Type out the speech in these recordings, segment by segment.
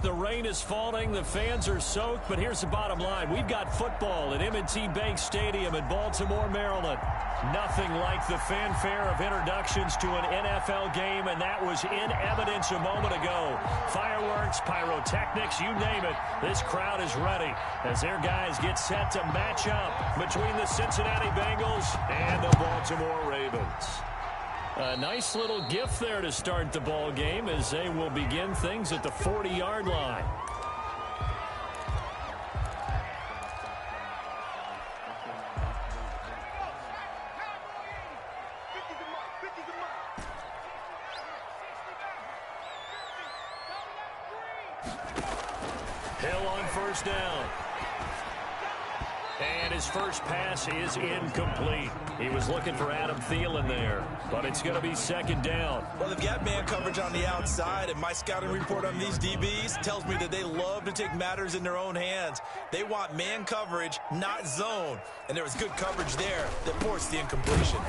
The rain is falling. The fans are soaked. But here's the bottom line. We've got football at M&T Bank Stadium in Baltimore, Maryland. Nothing like the fanfare of introductions to an NFL game, and that was in evidence a moment ago. Fireworks, pyrotechnics, you name it. This crowd is ready as their guys get set to match up between the Cincinnati Bengals and the Baltimore Ravens. A nice little gift there to start the ball game as they will begin things at the 40-yard line. Hill on first down. And his first pass is incomplete. He was looking for Adam Thielen there, but it's going to be second down. Well, they've got man coverage on the outside, and my scouting report on these DBs tells me that they love to take matters in their own hands. They want man coverage, not zone. And there was good coverage there that forced the incompletion.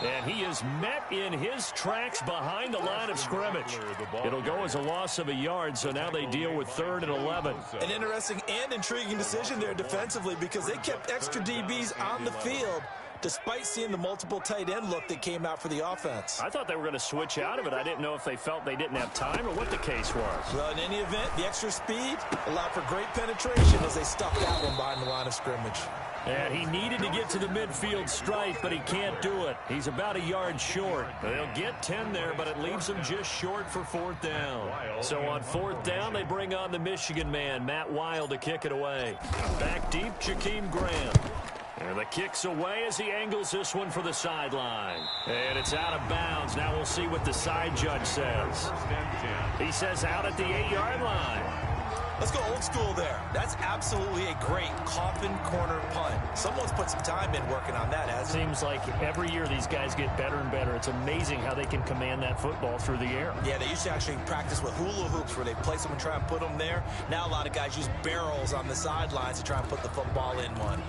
And he is met in his tracks behind the line of scrimmage. It'll go as a loss of a yard, so now they deal with 3rd and 11. An interesting and intriguing decision there defensively because they kept extra DBs on the field despite seeing the multiple tight end look that came out for the offense. I thought they were going to switch out of it. I didn't know if they felt they didn't have time or what the case was. Well, in any event, the extra speed allowed for great penetration as they stuffed that one behind the line of scrimmage. And he needed to get to the midfield stripe, but he can't do it. He's about a yard short. They'll get 10 there, but it leaves them just short for 4th down. So on 4th down, they bring on the Michigan man, Matt Wild, to kick it away. Back deep, Jakeem Graham. And the kick's away as he angles this one for the sideline. And it's out of bounds. Now we'll see what the side judge says. He says out at the 8-yard line. Let's go old school there. That's absolutely a great coffin corner punt. Someone's put some time in working on that, hasn't it? Seems like every year these guys get better and better. It's amazing how they can command that football through the air. Yeah, they used to actually practice with hula hoops where they place them and try and put them there. Now a lot of guys use barrels on the sidelines to try and put the football in one.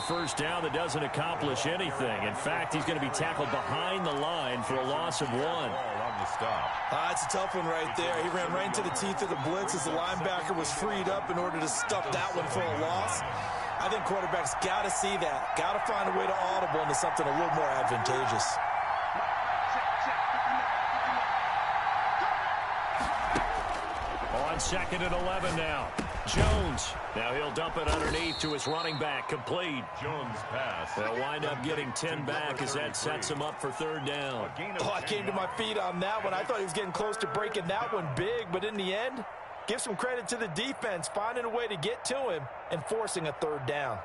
First down that doesn't accomplish anything. In fact, he's going to be tackled behind the line for a loss of 1. It's a tough one right there. He ran right into the teeth of the blitz as the linebacker was freed up in order to stuff that one for a loss. I think quarterbacks got to see that. Got to find a way to audible into something a little more advantageous. On 2nd and 11 now. Jones. Now he'll dump it underneath to his running back. Complete. Jones pass. They'll wind up getting 10 back as that sets him up for 3rd down. Oh, I came to my feet on that one. I thought he was getting close to breaking that one big, but in the end, give some credit to the defense, finding a way to get to him and forcing a 3rd down.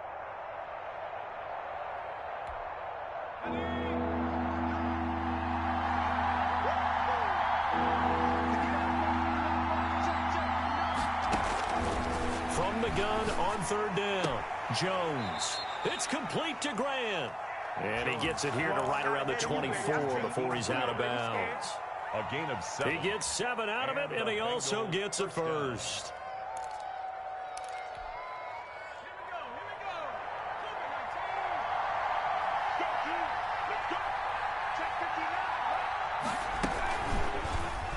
From the gun on 3rd down. Jones. It's complete to Graham. And he gets it here to right around the 24 before he's out of bounds. A gain of 7. He gets 7 out of it, and he also gets a first.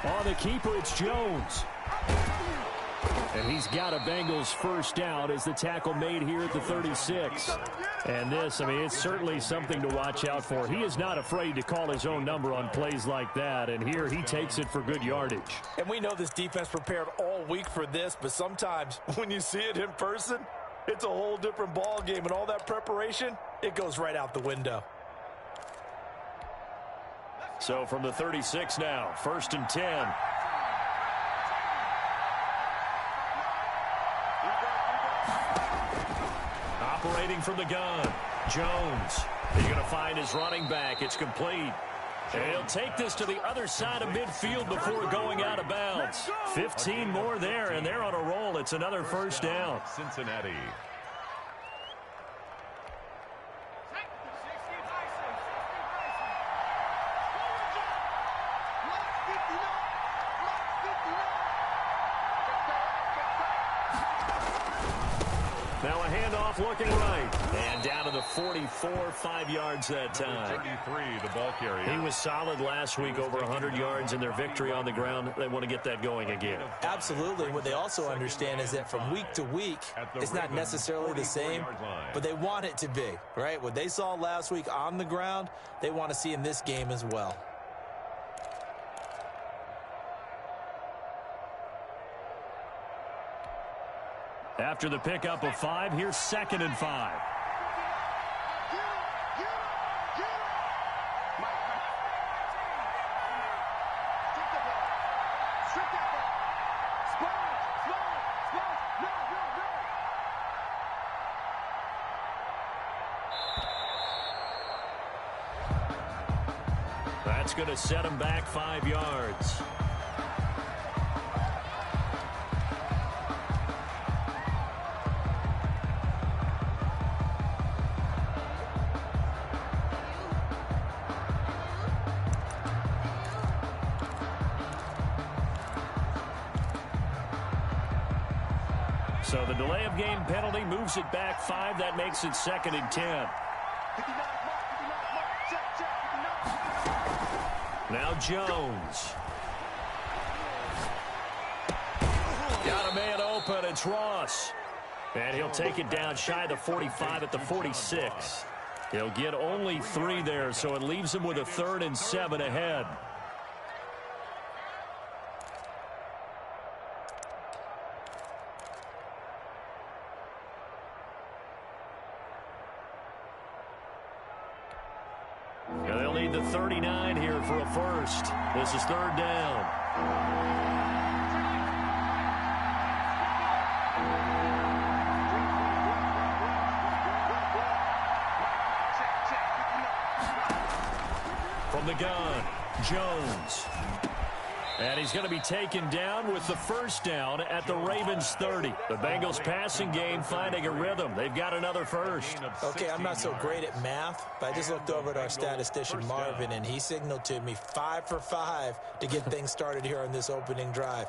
On the keeper, it's Jones. And he's got a Bengals first down as the tackle made here at the 36. And this, I mean, it's certainly something to watch out for. He is not afraid to call his own number on plays like that. And here he takes it for good yardage. And we know this defense prepared all week for this, but sometimes when you see it in person, it's a whole different ball game. And all that preparation, it goes right out the window. So from the 36 now, 1st and 10. Operating from the gun, Jones. He's going to find his running back. It's complete. And he'll take this to the other side of midfield before going out of bounds. 15 more there, and they're on a roll. It's another first down. Cincinnati. off looking right. And down to the 44, 5 yards that time. 33, the ball carrier. He was solid last week, over 100 yards in their victory on the ground. They want to get that going again. Absolutely. What they also understand is that from week to week, it's not necessarily the same, but they want it to be, right? What they saw last week on the ground, they want to see in this game as well. After the pickup of 5, here's 2nd and 5. That's going to set him back 5 yards. So the delay of game penalty moves it back 5. That makes it 2nd and 10. Now Jones. Got a man open. It's Ross. And he'll take it down shy of the 45 at the 46. He'll get only 3 there, so it leaves him with a 3rd and 7 ahead. And they'll need the 39 here for a first. This is 3rd down. From the gun, Jones. And he's going to be taken down with the first down at the Ravens 30. The Bengals passing game finding a rhythm. They've got another first. Okay, I'm not so great at math, but I just looked over at our statistician Marvin, and he signaled to me 5 for 5 to get things started here on this opening drive.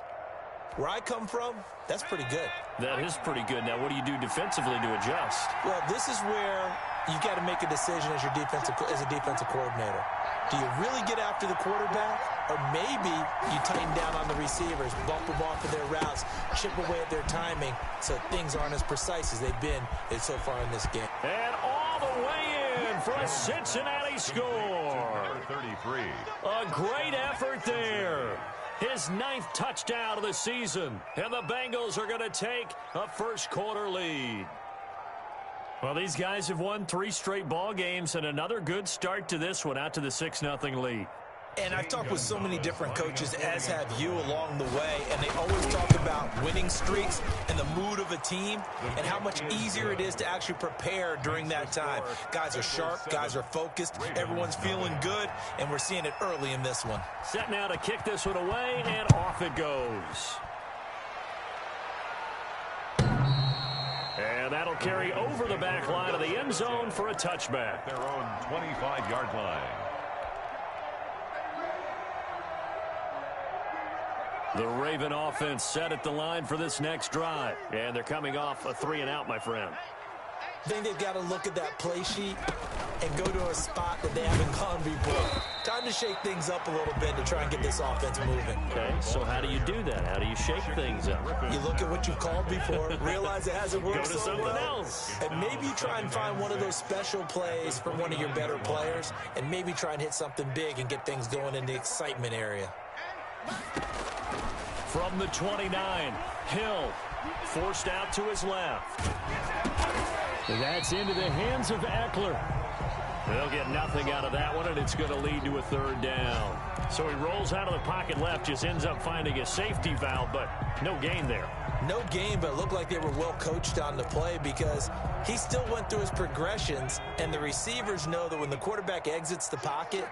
Where I come from, that's pretty good. That is pretty good. Now, what do you do defensively to adjust? Well, this is where you got to make a decision as a defensive coordinator. Do you really get after the quarterback, or maybe you tighten down on the receivers, bump them off of their routes, chip away at their timing so things aren't as precise as they've been so far in this game? And all the way in for a Cincinnati score. 33. A great effort there. His 9th touchdown of the season. And the Bengals are going to take a first-quarter lead. Well, these guys have won 3 straight ball games and another good start to this one out to the 6-0 lead. And I've talked with so many different coaches, as have you, along the way, and they always talk about winning streaks and the mood of a team and how much easier it is to actually prepare during that time. Guys are sharp, guys are focused, everyone's feeling good, and we're seeing it early in this one. Set now to kick this one away, and off it goes. And that'll carry over the back line of the end zone for a touchback. Their own 25-yard line. The Raven offense set at the line for this next drive. And they're coming off a 3-and-out, my friend. I think they've got to look at that play sheet and go to a spot that they haven't gone before. Time to shake things up a little bit to try and get this offense moving. Okay, so how do you do that? How do you shake things up? You look at what you've called before, realize it hasn't worked Go to someone else. And maybe you try and find one of those special plays from one of your better players, and maybe try and hit something big and get things going in the excitement area. From the 29, Hill forced out to his left. That's into the hands of Eckler. They'll get nothing out of that one, and it's going to lead to a 3rd down. So he rolls out of the pocket left, just ends up finding a safety valve, but no gain there. No gain, but it looked like they were well coached on the play because he still went through his progressions, and the receivers know that when the quarterback exits the pocket,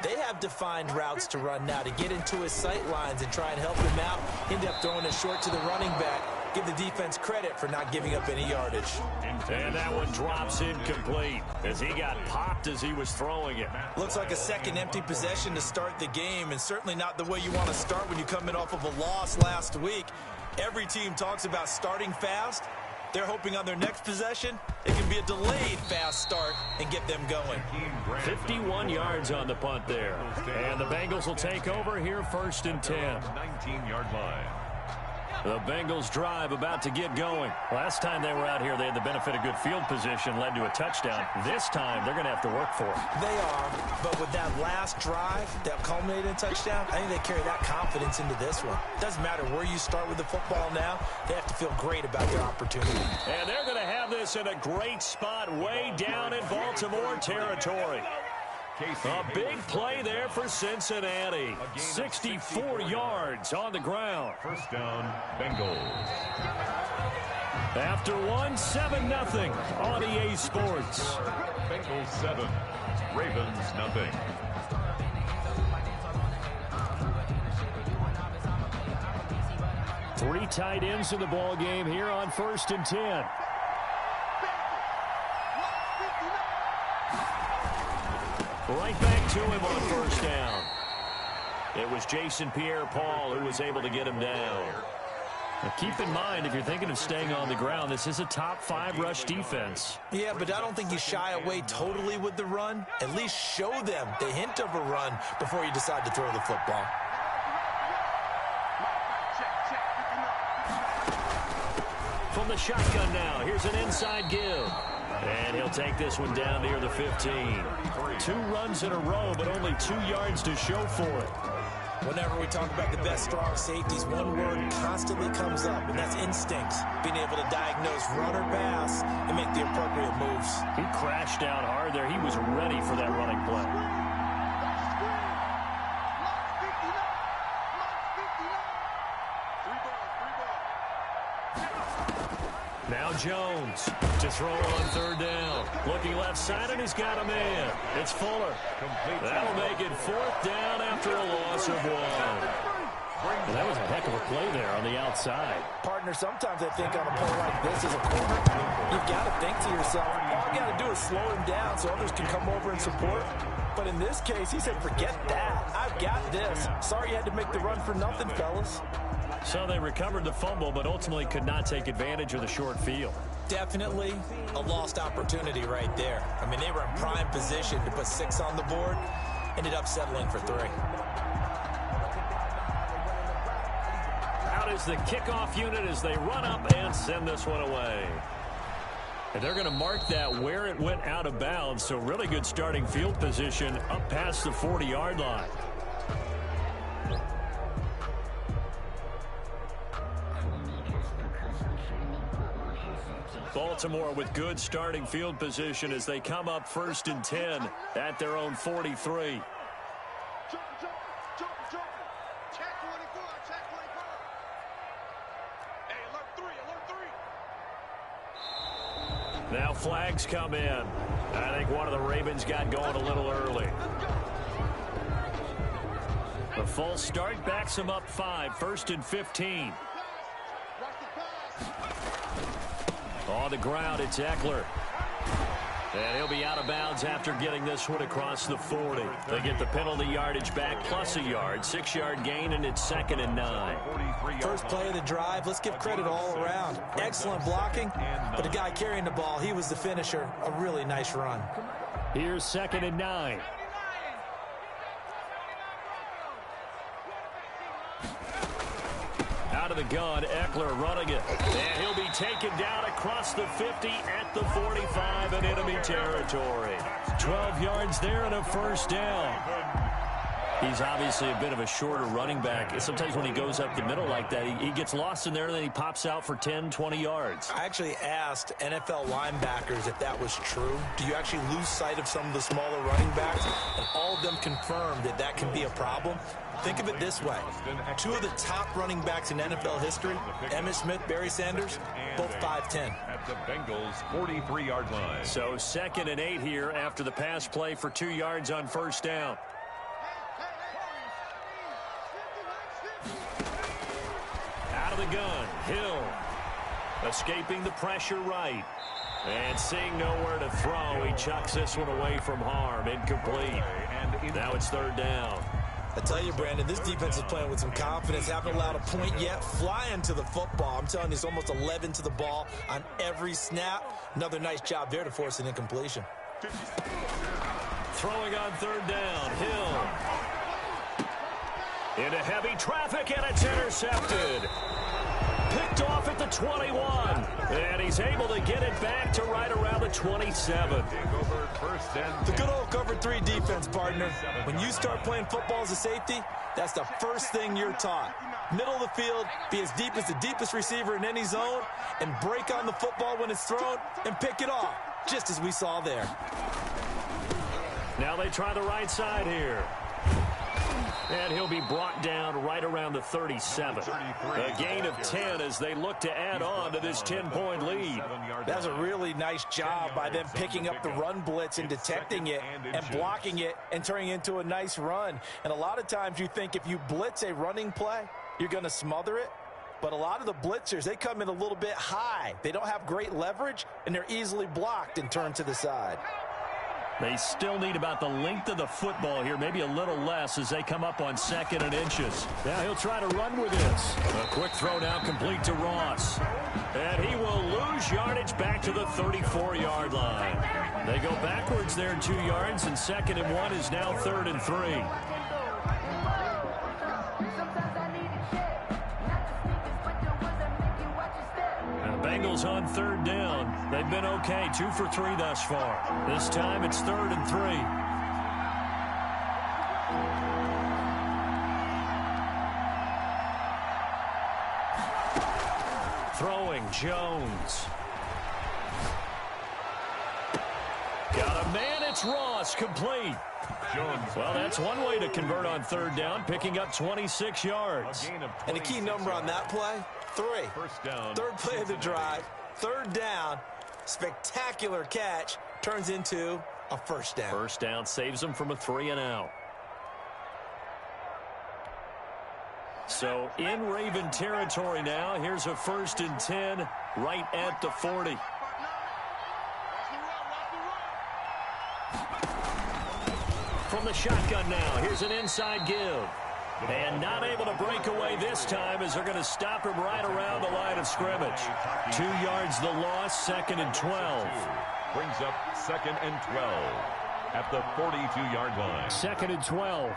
they have defined routes to run now to get into his sight lines and try and help him out. End up throwing it short to the running back. Give the defense credit for not giving up any yardage. And that one drops incomplete as he got popped as he was throwing it. Looks like a second empty possession to start the game, and certainly not the way you want to start when you come in off of a loss last week. Every team talks about starting fast They're hoping on their next possession, it can be a delayed fast start and get them going. 51 yards on the punt there. And the Bengals will take over here first and 10. 19-yard line. The Bengals drive about to get going. Last time they were out here, they had the benefit of good field position, led to a touchdown. This time, they're going to have to work for it. They are, but with that last drive that culminated in a touchdown, I think they carry that confidence into this one. Doesn't matter where you start with the football now, they have to feel great about their opportunity. And they're going to have this in a great spot way down in Baltimore territory. A big play there for Cincinnati. 64 yards on the ground. First down, Bengals. After one, 7-0 on EA Sports. Bengals 7, Ravens nothing. Three tight ends in the ball game here on first and 10. Right back to him on first down. It was Jason Pierre-Paul who was able to get him down. Now keep in mind, if you're thinking of staying on the ground, this is a top 5 rush defense. Yeah, but I don't think you shy away totally with the run. At least show them the hint of a run before you decide to throw the football. From the shotgun now, here's an inside give. And he'll take this one down near the 15. 2 runs in a row, but only 2 yards to show for it. Whenever we talk about the best strong safeties, one word constantly comes up, and that's instincts. Being able to diagnose run or pass and make the appropriate moves. He crashed down hard there. He was ready for that running play. Now Jones to throw on third down. Looking left side, and he's got a man. It's Fuller. That'll make it fourth down after a loss of 1. Well, that was a heck of a play there on the outside. Partner, sometimes I think on a play like this as a corner, you've got to think to yourself, all you got to do is slow him down so others can come over and support. But in this case, he said, forget that. I've got this. Sorry you had to make the run for nothing, fellas. So they recovered the fumble, but ultimately could not take advantage of the short field. Definitely a lost opportunity right there. I mean, they were in prime position to put 6 on the board. Ended up settling for 3. Out is the kickoff unit as they run up and send this one away. And they're going to mark that where it went out of bounds. So really good starting field position up past the 40-yard line. Baltimore with good starting field position as they come up first and 10 at their own 43. Now flags come in. I think one of the Ravens got going a little early. The false start backs them up 5, first and 15. On the ground, it's Eckler. And he'll be out of bounds after getting this one across the 40. They get the penalty yardage back plus a yard, 6-yard gain, and it's 2nd and 9. First play of the drive, let's give credit all around. Excellent blocking, but the guy carrying the ball, he was the finisher. A really nice run. Here's 2nd and 9. Out of the gun, Eckler running it. And he'll be taken down across the 50 at the 45 in enemy territory. 12 yards there and a first down. He's obviously a bit of a shorter running back. Sometimes when he goes up the middle like that, he gets lost in there and then he pops out for 10, 20 yards. I actually asked NFL linebackers if that was true. Do you actually lose sight of some of the smaller running backs? And all of them confirmed that that can be a problem. Think of it this way. 2 of the top running backs in NFL history, Emmitt Smith, Barry Sanders, both 5'10". At the Bengals' 43-yard line. So 2nd and 8 here after the pass play for 2 yards on first down. Out of the gun, Hill. Escaping the pressure right. And seeing nowhere to throw, he chucks this one away from harm. Incomplete. Now it's 3rd down. I tell you, Brandon, this defense is playing with some confidence. Haven't allowed a point yet. Flying to the football. I'm telling you, it's almost 11 to the ball on every snap. Another nice job there to force an incompletion. Throwing on third down, Hill. Into heavy traffic, and it's intercepted. Picked off at the 21. And he's able to get it back to right around the 27. The good old cover 3 defense, partner. When you start playing football as a safety, that's the first thing you're taught. Middle of the field, be as deep as the deepest receiver in any zone, and break on the football when it's thrown and pick it off, just as we saw there. Now they try the right side here. And he'll be brought down right around the 37. A gain of 10 as they look to add on to this 10-point lead. That's a really nice job by them picking up the run blitz and detecting it and blocking it and turning it into a nice run. And a lot of times you think if you blitz a running play, you're going to smother it. But a lot of the blitzers, they come in a little bit high. They don't have great leverage, and they're easily blocked and turned to the side. They still need about the length of the football here, maybe a little less as they come up on 2nd and inches. Now he'll try to run with this. A quick throw now complete to Ross. And he will lose yardage back to the 34-yard line. They go backwards there 2 yards, and 2nd and 1 is now 3rd and 3. Bengals on 3rd down. They've been okay, 2 for 3 thus far. This time it's 3rd and 3. Throwing, Jones. Got a man, it's Ross, complete. Well, that's one way to convert on 3rd down, picking up 26 yards. And a key number on that play, 3. First down. 3rd play of the drive, 3rd down, spectacular catch, turns into a 1st down. 1st down saves them from a 3 and out. So in Raven territory now, here's a 1st and 10 right at the 40. From the shotgun now, here's an inside give. And not able to break away this time as they're going to stop him right around the line of scrimmage. 2 yards the loss, 2nd and 12. Brings up 2nd and 12 at the 42-yard line. 2nd and 12.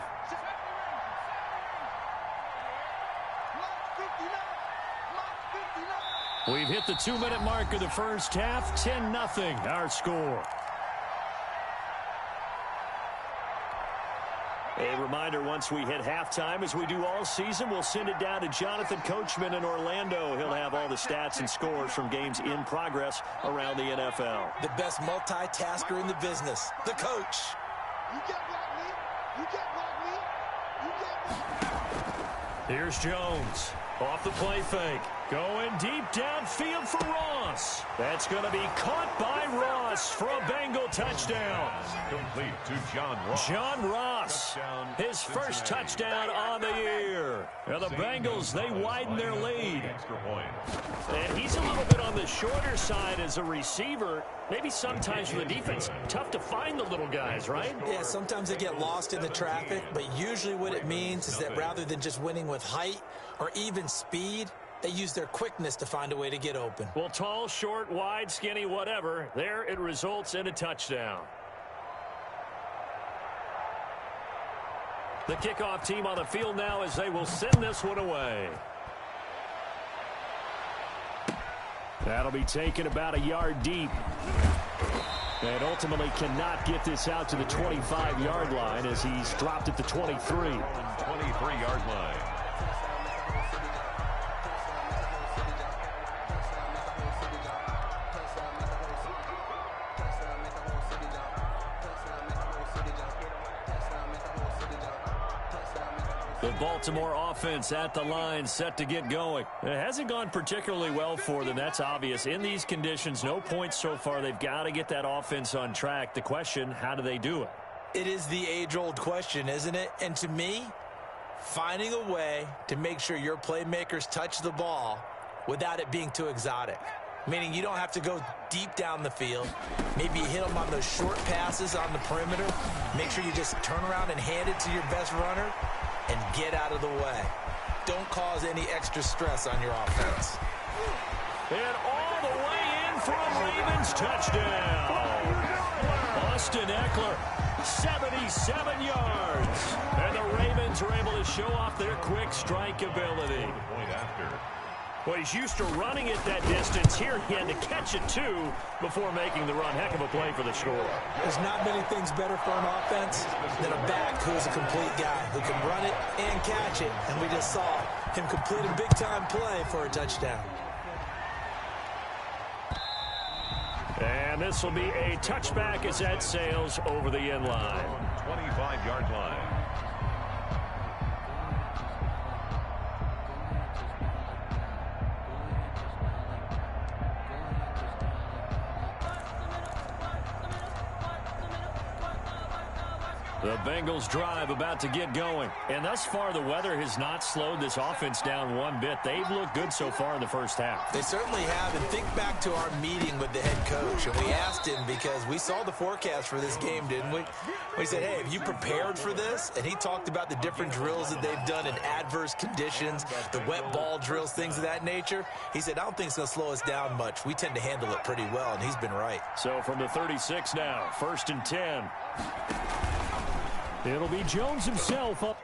We've hit the 2-minute mark of the first half. 10-0 our score. A reminder, once we hit halftime, as we do all season, we'll send it down to Jonathan Coachman in Orlando. He'll have all the stats and scores from games in progress around the NFL. The best multitasker in the business, the coach. You can't block me. You can't block me. You can't block me. Here's Jones. Off the play fake. Going deep downfield for Ross. That's going to be caught by Ross for a Bengal touchdown. Complete to John Ross. John Ross, his first touchdown on the year. Now the Bengals, they widen their lead. Extra point. And he's a little bit on the shorter side as a receiver. Maybe sometimes for the defense, tough to find the little guys, right? Yeah, sometimes they get lost in the traffic, but usually what it means is that rather than just winning with height or even speed, they use their quickness to find a way to get open. Well, tall, short, wide, skinny, whatever, there it results in a touchdown. The kickoff team on the field now as they will send this one away. That'll be taken about a yard deep. And ultimately cannot get this out to the 25-yard line as he's dropped at the 23. 23-yard line. The Baltimore offense at the line, set to get going. It hasn't gone particularly well for them, that's obvious. In these conditions, no points so far. They've got to get that offense on track. The question, how do they do it? It is the age-old question, isn't it? And to me, finding a way to make sure your playmakers touch the ball without it being too exotic. meaning you don't have to go deep down the field. Maybe you hit them on those short passes on the perimeter. Make sure you just turn around and hand it to your best runner and get out of the way. Don't cause any extra stress on your offense. And all the way in for a Ravens touchdown. Austin Eckler, 77 yards. And the Ravens are able to show off their quick strike ability. Point after. Well, he's used to running it that distance. Here he had to catch it, too, before making the run. Heck of a play for the score. There's not many things better for an offense than a back who is a complete guy who can run it and catch it. And we just saw him complete a big-time play for a touchdown. And this will be a touchback as that sails over the end line. 25-yard line. The Bengals drive about to get going. And thus far, the weather has not slowed this offense down one bit. They've looked good so far in the first half. They certainly have. And think back to our meeting with the head coach. And we asked him because we saw the forecast for this game, didn't we? We said, hey, have you prepared for this? And he talked about the different drills that they've done in adverse conditions, the wet ball drills, things of that nature. He said, I don't think it's going to slow us down much. We tend to handle it pretty well, and he's been right. So from the 36 now, 1st and 10. It'll be Jones himself up.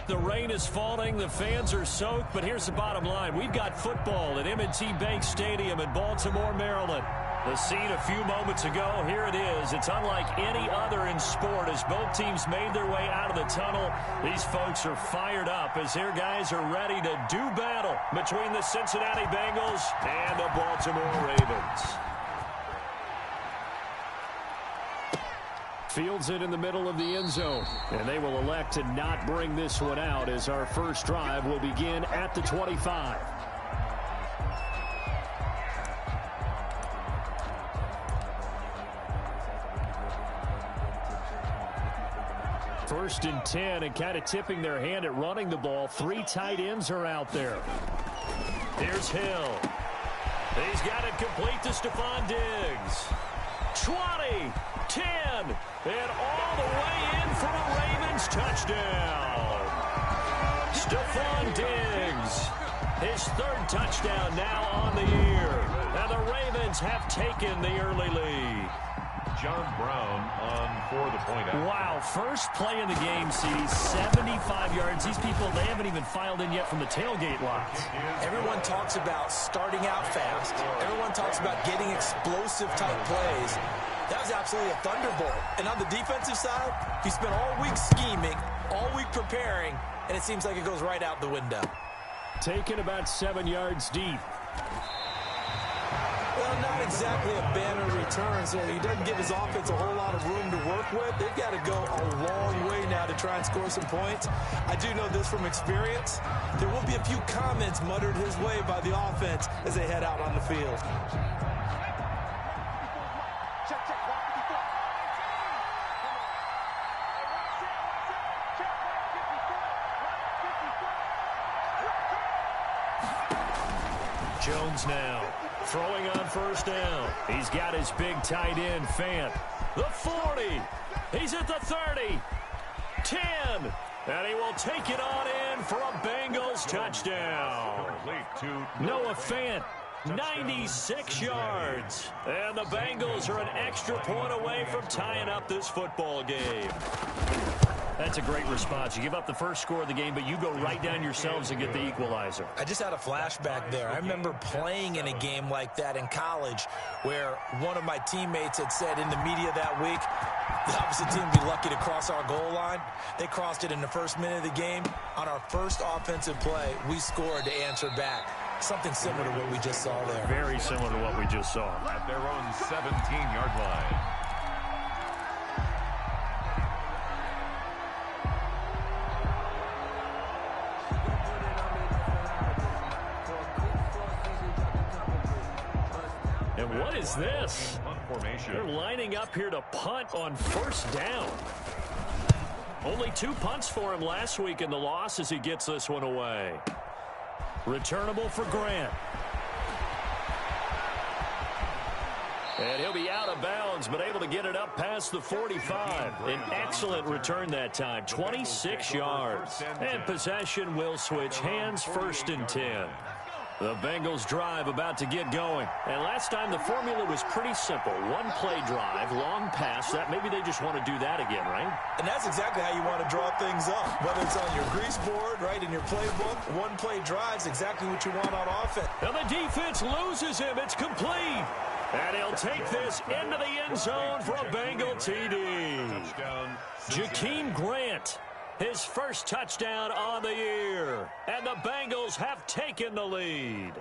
The rain is falling. The fans are soaked. But here's the bottom line. We've got football at M&T Bank Stadium in Baltimore, Maryland. The scene a few moments ago, here it is. It's unlike any other in sport as both teams made their way out of the tunnel. These folks are fired up as their guys are ready to do battle between the Cincinnati Bengals and the Baltimore Ravens. Fields it in the middle of the end zone, and they will elect to not bring this one out as our first drive will begin at the 25. First and 10, and kind of tipping their hand at running the ball. 3 tight ends are out there. Here's Hill. He's got it complete to Stephon Diggs. 20, 10, and all the way in for a Ravens touchdown. Stephon Diggs, his 3rd touchdown now on the year. And the Ravens have taken the early lead. John Brown on for the point out. Wow, first play in the game, CD, 75 yards. These people, they haven't even filed in yet from the tailgate lines. Everyone talks about starting out fast. Everyone talks about getting explosive-type plays. That was absolutely a thunderbolt. And on the defensive side, he spent all week scheming, all week preparing, and it seems like it goes right out the window. Taken about 7 yards deep. Well, not exactly a banner return, so he doesn't give his offense a whole lot of room to work with. They've got to go a long way now to try and score some points. I do know this from experience. There will be a few comments muttered his way by the offense as they head out on the field. Jones now throwing on first down. He's got his big tight end, Fant. The 40. He's at the 30. 10. And he will take it on in for a Bengals touchdown. Noah Fant, 96 yards. And the Bengals are an extra point away from tying up this football game. That's a great response. You give up the first score of the game, but you go right down yourselves and get the equalizer. I just had a flashback there. I remember playing in a game like that in college where one of my teammates had said in the media that week, the opposite team would be lucky to cross our goal line. They crossed it in the first minute of the game. On our first offensive play, we scored to answer back. Something similar to what we just saw there. Very similar to what we just saw. At their own 17-yard line. And what is this? They're lining up here to punt on first down. Only 2 punts for him last week in the loss as he gets this one away. Returnable for Grant. And he'll be out of bounds, but able to get it up past the 45. An excellent return that time, 26 yards. And possession will switch hands, 1st and 10. The Bengals drive about to get going. And last time the formula was pretty simple. 1 play drive, long pass. That maybe they just want to do that again, right? And that's exactly how you want to draw things up. Whether it's on your grease board, right, in your playbook, 1 play drive is exactly what you want on offense. And the defense loses him. It's complete. And he'll take this into the end zone for a Bengal TD. Jakeem Grant, his first touchdown on the year. And the Bengals have taken the lead.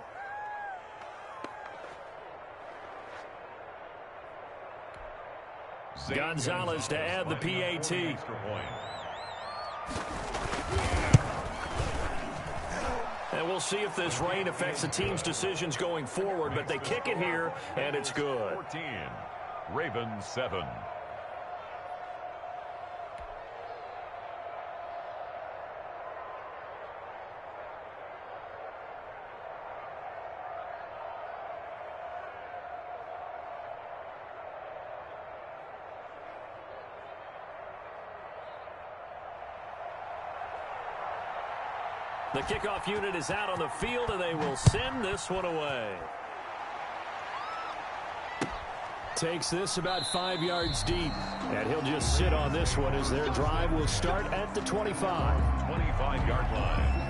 Gonzalez to add the PAT. And we'll see if this rain affects the team's decisions going forward, but they kick it here, and it's good. 14, Ravens 7. The kickoff unit is out on the field, and they will send this one away. takes this about 5 yards deep. And he'll just sit on this one as their drive will start at the 25. 25-yard line.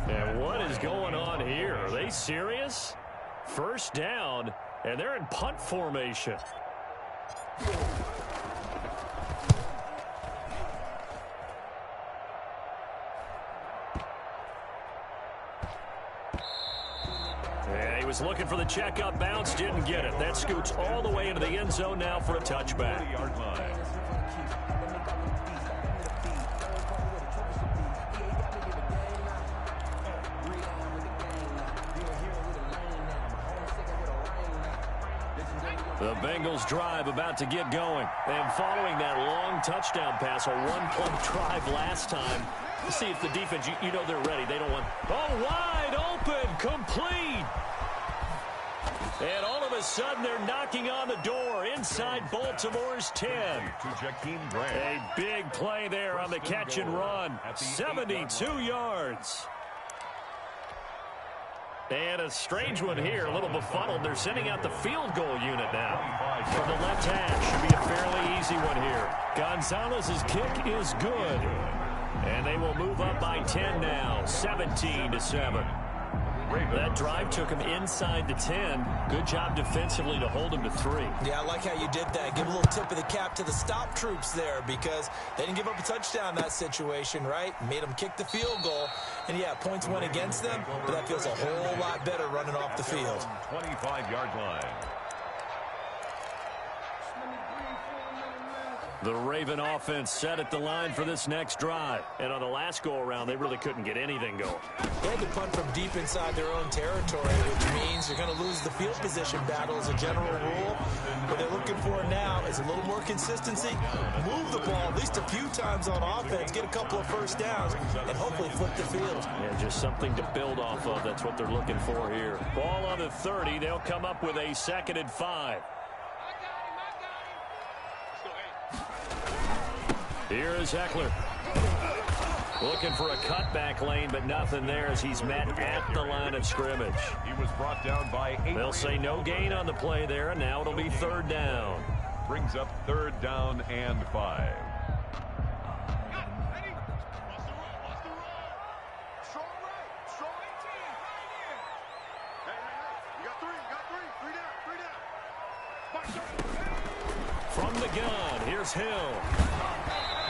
And what is going on here? Are they serious? First down, and they're in punt formation. Yeah, he was looking for the checkup bounce, didn't get it. That scoots all the way into the end zone now for a touchback. 40-yard line. The Bengals drive about to get going. And following that long touchdown pass, a one-play drive last time, to see if the defense, you know they're ready. They don't want, oh, wide open, complete. And all of a sudden, they're knocking on the door inside Baltimore's 10. A big play there on the catch and run. 72 yards. And a strange one here, a little befuddled. They're sending out the field goal unit now. From the left hash, should be a fairly easy one here. Gonzalez's kick is good. And they will move up by 10 now, 17-7. That drive took him inside the 10. Good job defensively to hold him to 3. Yeah, I like how you did that. Give a little tip of the cap to the stop troops there because they didn't give up a touchdown in that situation, right? Made them kick the field goal. And, yeah, points went against them, but that feels a whole lot better running off the field. 25-yard line. The Raven offense set at the line for this next drive. And on the last go-around, they really couldn't get anything going. They had to punt from deep inside their own territory, which means you're going to lose the field position battle as a general rule. What they're looking for now is a little more consistency, move the ball at least a few times on offense, get a couple of first downs, and hopefully flip the field. Yeah, just something to build off of. That's what they're looking for here. Ball on the 30. They'll come up with a 2nd and 5. Here is Eckler. Looking for a cutback lane, but nothing there as he's met at the line of scrimmage. He was brought down by 8. They'll say no gain on the play there, and now it'll be 3rd down. Brings up 3rd down and 5. From the gun, here's Hill.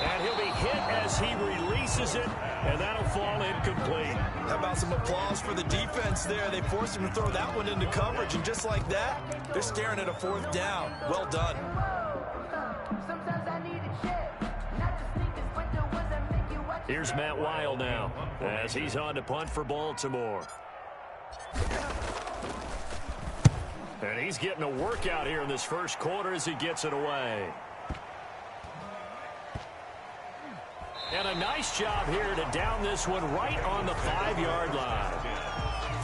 And he'll be hit as he releases it, and that'll fall incomplete. How about some applause for the defense there? They forced him to throw that one into coverage, and just like that, they're staring at a 4th down. Well done. Here's Matt Weil now as he's on to punt for Baltimore. And he's getting a workout here in this first quarter as he gets it away. And a nice job here to down this one right on the 5-yard line.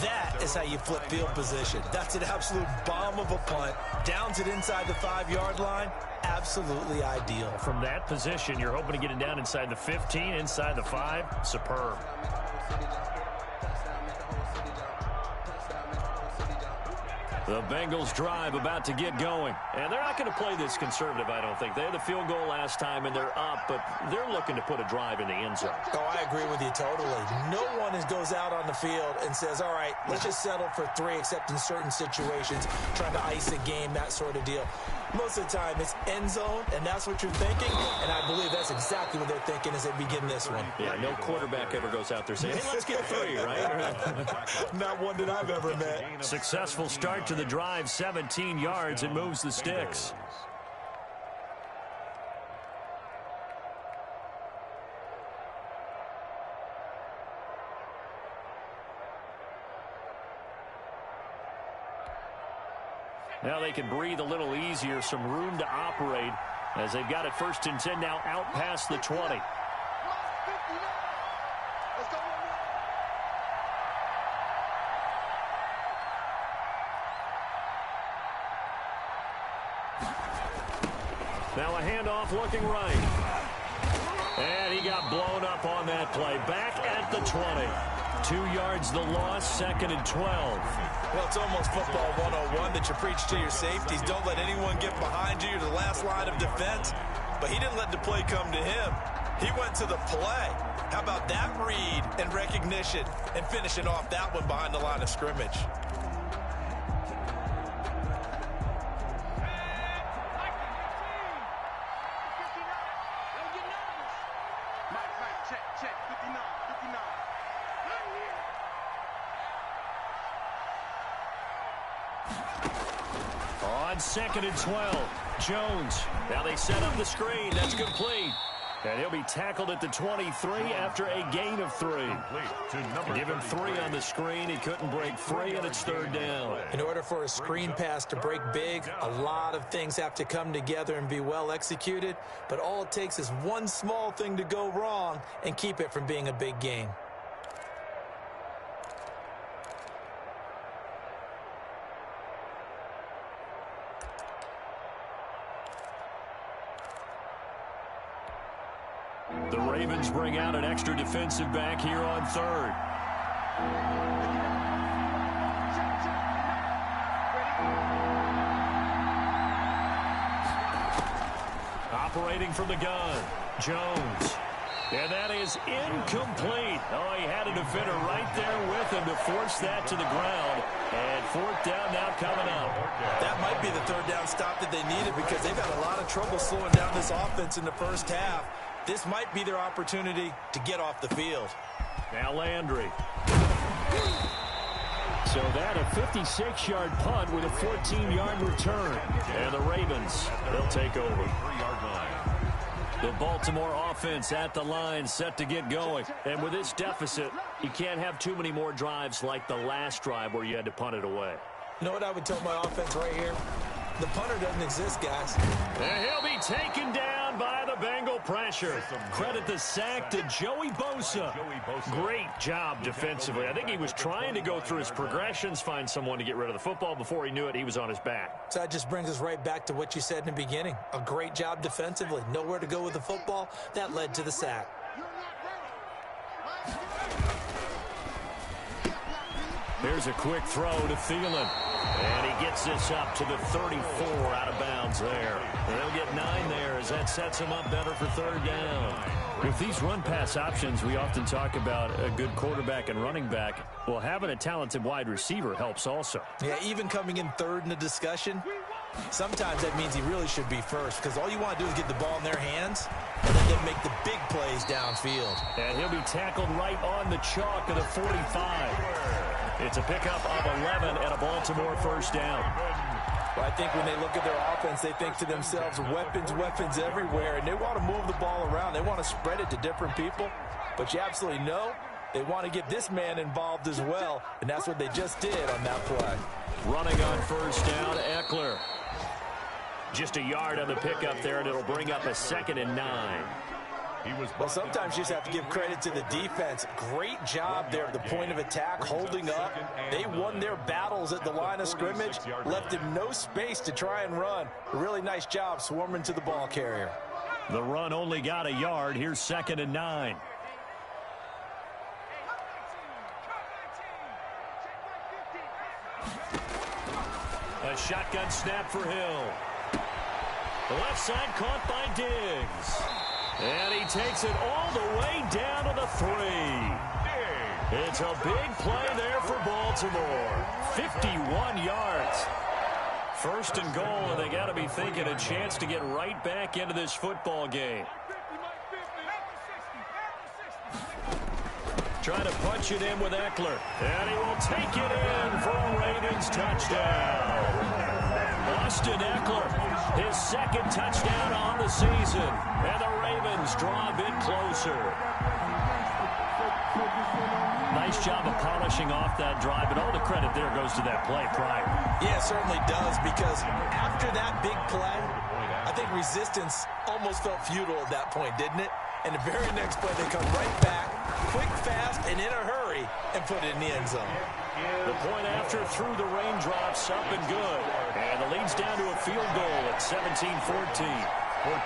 That is how you flip field position. That's an absolute bomb of a punt. Downs it inside the 5-yard line. Absolutely ideal. From that position, you're hoping to get it down inside the 15, inside the 5. Superb. The Bengals drive about to get going. And they're not going to play this conservative, I don't think. They had the field goal last time, and they're up, but they're looking to put a drive in the end zone. Oh, I agree with you totally. No one goes out on the field and says, all right, let's just settle for 3, except in certain situations, trying to ice a game, that sort of deal. Most of the time, it's end zone, and that's what you're thinking, and I believe that's exactly what they're thinking as they begin this one. Yeah, no quarterback ever goes out there saying, hey, let's get 3, right? Not one that I've ever met. Successful start to the drive, 17 yards, and moves the sticks. Now they can breathe a little easier, some room to operate as they've got it 1st and 10 now out past the 20. Now a handoff looking right. And he got blown up on that play. Back at the 20. 2 yards the loss, 2nd and 12. Well, it's almost football 101 that you preach to your safeties. Don't let anyone get behind you. You're the last line of defense. But he didn't let the play come to him. He went to the play. How about that read and recognition and finishing off that one behind the line of scrimmage? On 2nd and 12, Jones. Now they set up the screen. That's complete. And he'll be tackled at the 23 after a gain of 3. Give him 3 on the screen. He couldn't break free, and it's 3rd down. In order for a screen pass to break big, a lot of things have to come together and be well executed. But all it takes is one small thing to go wrong and keep it from being a big gain. The Ravens bring out an extra defensive back here on 3rd. Operating from the gun, Jones. And that is incomplete. Oh, he had a defender right there with him to force that to the ground. And 4th down now coming up. That might be the 3rd down stop that they needed because they've had a lot of trouble slowing down this offense in the first half. This might be their opportunity to get off the field. Now Landry. So that a 56-yard punt with a 14-yard return. And the Ravens, they'll take over. 3-yard line. The Baltimore offense at the line, set to get going. And with this deficit, you can't have too many more drives like the last drive where you had to punt it away. You know what I would tell my offense right here? The punter doesn't exist, guys. And he'll be taken down by the Bengal pressure. Credit the sack to Joey Bosa. Great job defensively. I think he was trying to go through his progressions, find someone to get rid of the football. Before he knew it, he was on his back. So that just brings us right back to what you said in the beginning. A great job defensively. Nowhere to go with the football. That led to the sack. There's a quick throw to Thielen. And he gets this up to the 34 out of bounds there. And they'll get 9 there as that sets him up better for 3rd down. With these run-pass options, we often talk about a good quarterback and running back. Well, having a talented wide receiver helps also. Yeah, even coming in 3rd in the discussion, sometimes that means he really should be first because all you want to do is get the ball in their hands and then make the big plays downfield. And he'll be tackled right on the chalk of the 45. It's a pickup of 11 and a Baltimore 1st down. Well, I think when they look at their offense, they think to themselves, weapons, weapons everywhere, and they want to move the ball around. They want to spread it to different people, but you absolutely know they want to get this man involved as well, and that's what they just did on that play. Running on 1st down, Eckler. Just a yard on the pickup there, and it'll bring up a 2nd and 9. Well, sometimes you just have to give credit to the defense. Great job there at the point of attack, holding up. They won their battles at the line of scrimmage, left him no space to try and run. A really nice job swarming to the ball carrier. The run only got a yard. Here's 2nd and 9. A shotgun snap for Hill. The left side caught by Diggs. And he takes it all the way down to the 3. It's a big play there for Baltimore. 51 yards. 1st and goal, and they got to be thinking a chance to get right back into this football game. Trying to punch it in with Eckler. And he will take it in for a Ravens touchdown. Austin Eckler, his 2nd touchdown on the season. And the Ravens draw a bit closer. Nice job of polishing off that drive, but all the credit there goes to that play prior. Yeah, it certainly does, because after that big play, I think resistance almost felt futile at that point, didn't it? And the very next play, they come right back, quick, fast, and in a hurry, and put it in the end zone. The point after through the raindrops, up and good. And And the lead's down to a field goal at 17-14. 14.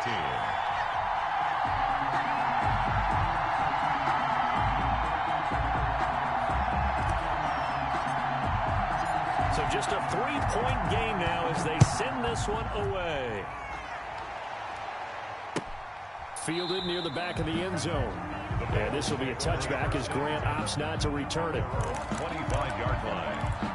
So just a 3-point game now as they send this one away. Fielded near the back of the end zone. And this will be a touchback as Grant opts not to return it. 25-yard line.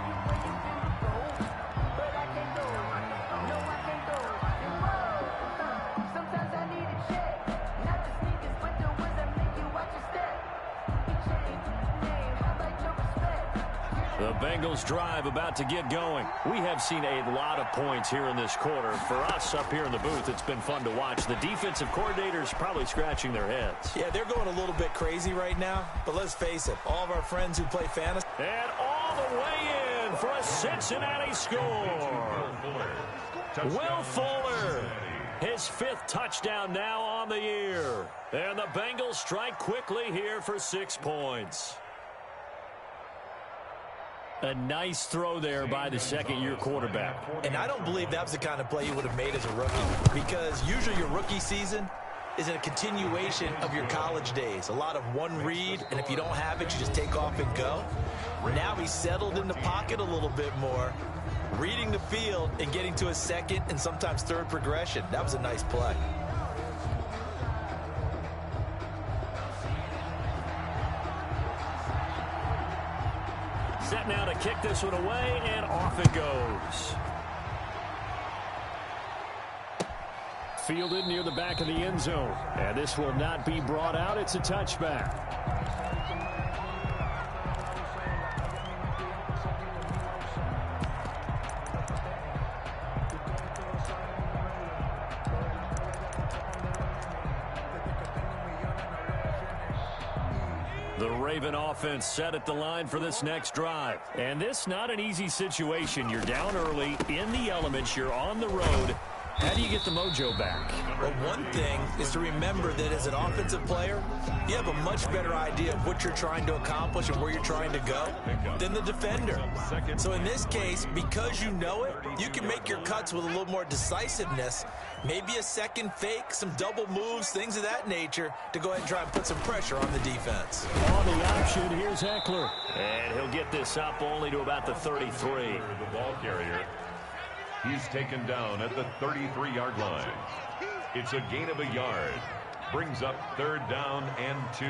The Bengals drive about to get going. We have seen a lot of points here in this quarter. For us up here in the booth, it's been fun to watch. The defensive coordinators probably scratching their heads. Yeah, they're going a little bit crazy right now, but let's face it, all of our friends who play fantasy. And all the way in for a Cincinnati score. Will Fuller, his 5th touchdown now on the year. And the Bengals strike quickly here for 6 points. A nice throw there by the second-year quarterback. And I don't believe that was the kind of play you would have made as a rookie, because usually your rookie season is a continuation of your college days. A lot of one read, and if you don't have it, you just take off and go. Now he's settled in the pocket a little bit more, reading the field and getting to a second and sometimes third progression. That was a nice play. Set now to kick this one away, and off it goes. Fielded near the back of the end zone. And this will not be brought out. It's a touchback. The Raven offense set at the line for this next drive. And this not an easy situation. You're down early, in the elements, you're on the road. How do you get the mojo back? Well, one thing is to remember that as an offensive player, you have a much better idea of what you're trying to accomplish and where you're trying to go than the defender. So in this case, because you know it, you can make your cuts with a little more decisiveness, maybe a second fake, some double moves, things of that nature, to go ahead and try and put some pressure on the defense. On the option, here's Eckler. And he'll get this up only to about the 33. The ball carrier. He's taken down at the 33-yard line. It's a gain of a yard. Brings up 3rd down and 2.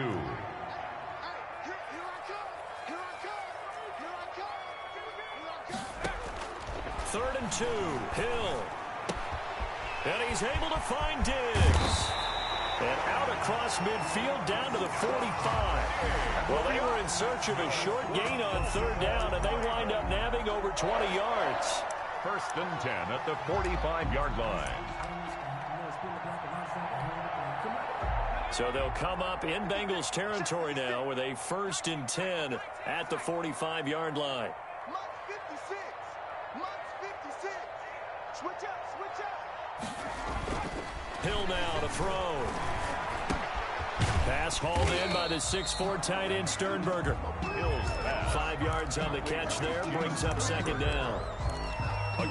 Third and 2, Hill. And he's able to find Diggs. And out across midfield down to the 45. Well, they were in search of a short gain on 3rd down, and they wind up nabbing over 20 yards. 1st and 10 at the 45-yard line. So they'll come up in Bengals territory now with a 1st and 10 at the 45-yard line. Mark 56. Mark 56. Switch up. Hill now to throw. Pass hauled in by the 6'4" tight end Sternberger. 5 yards on the catch there, brings up 2nd down.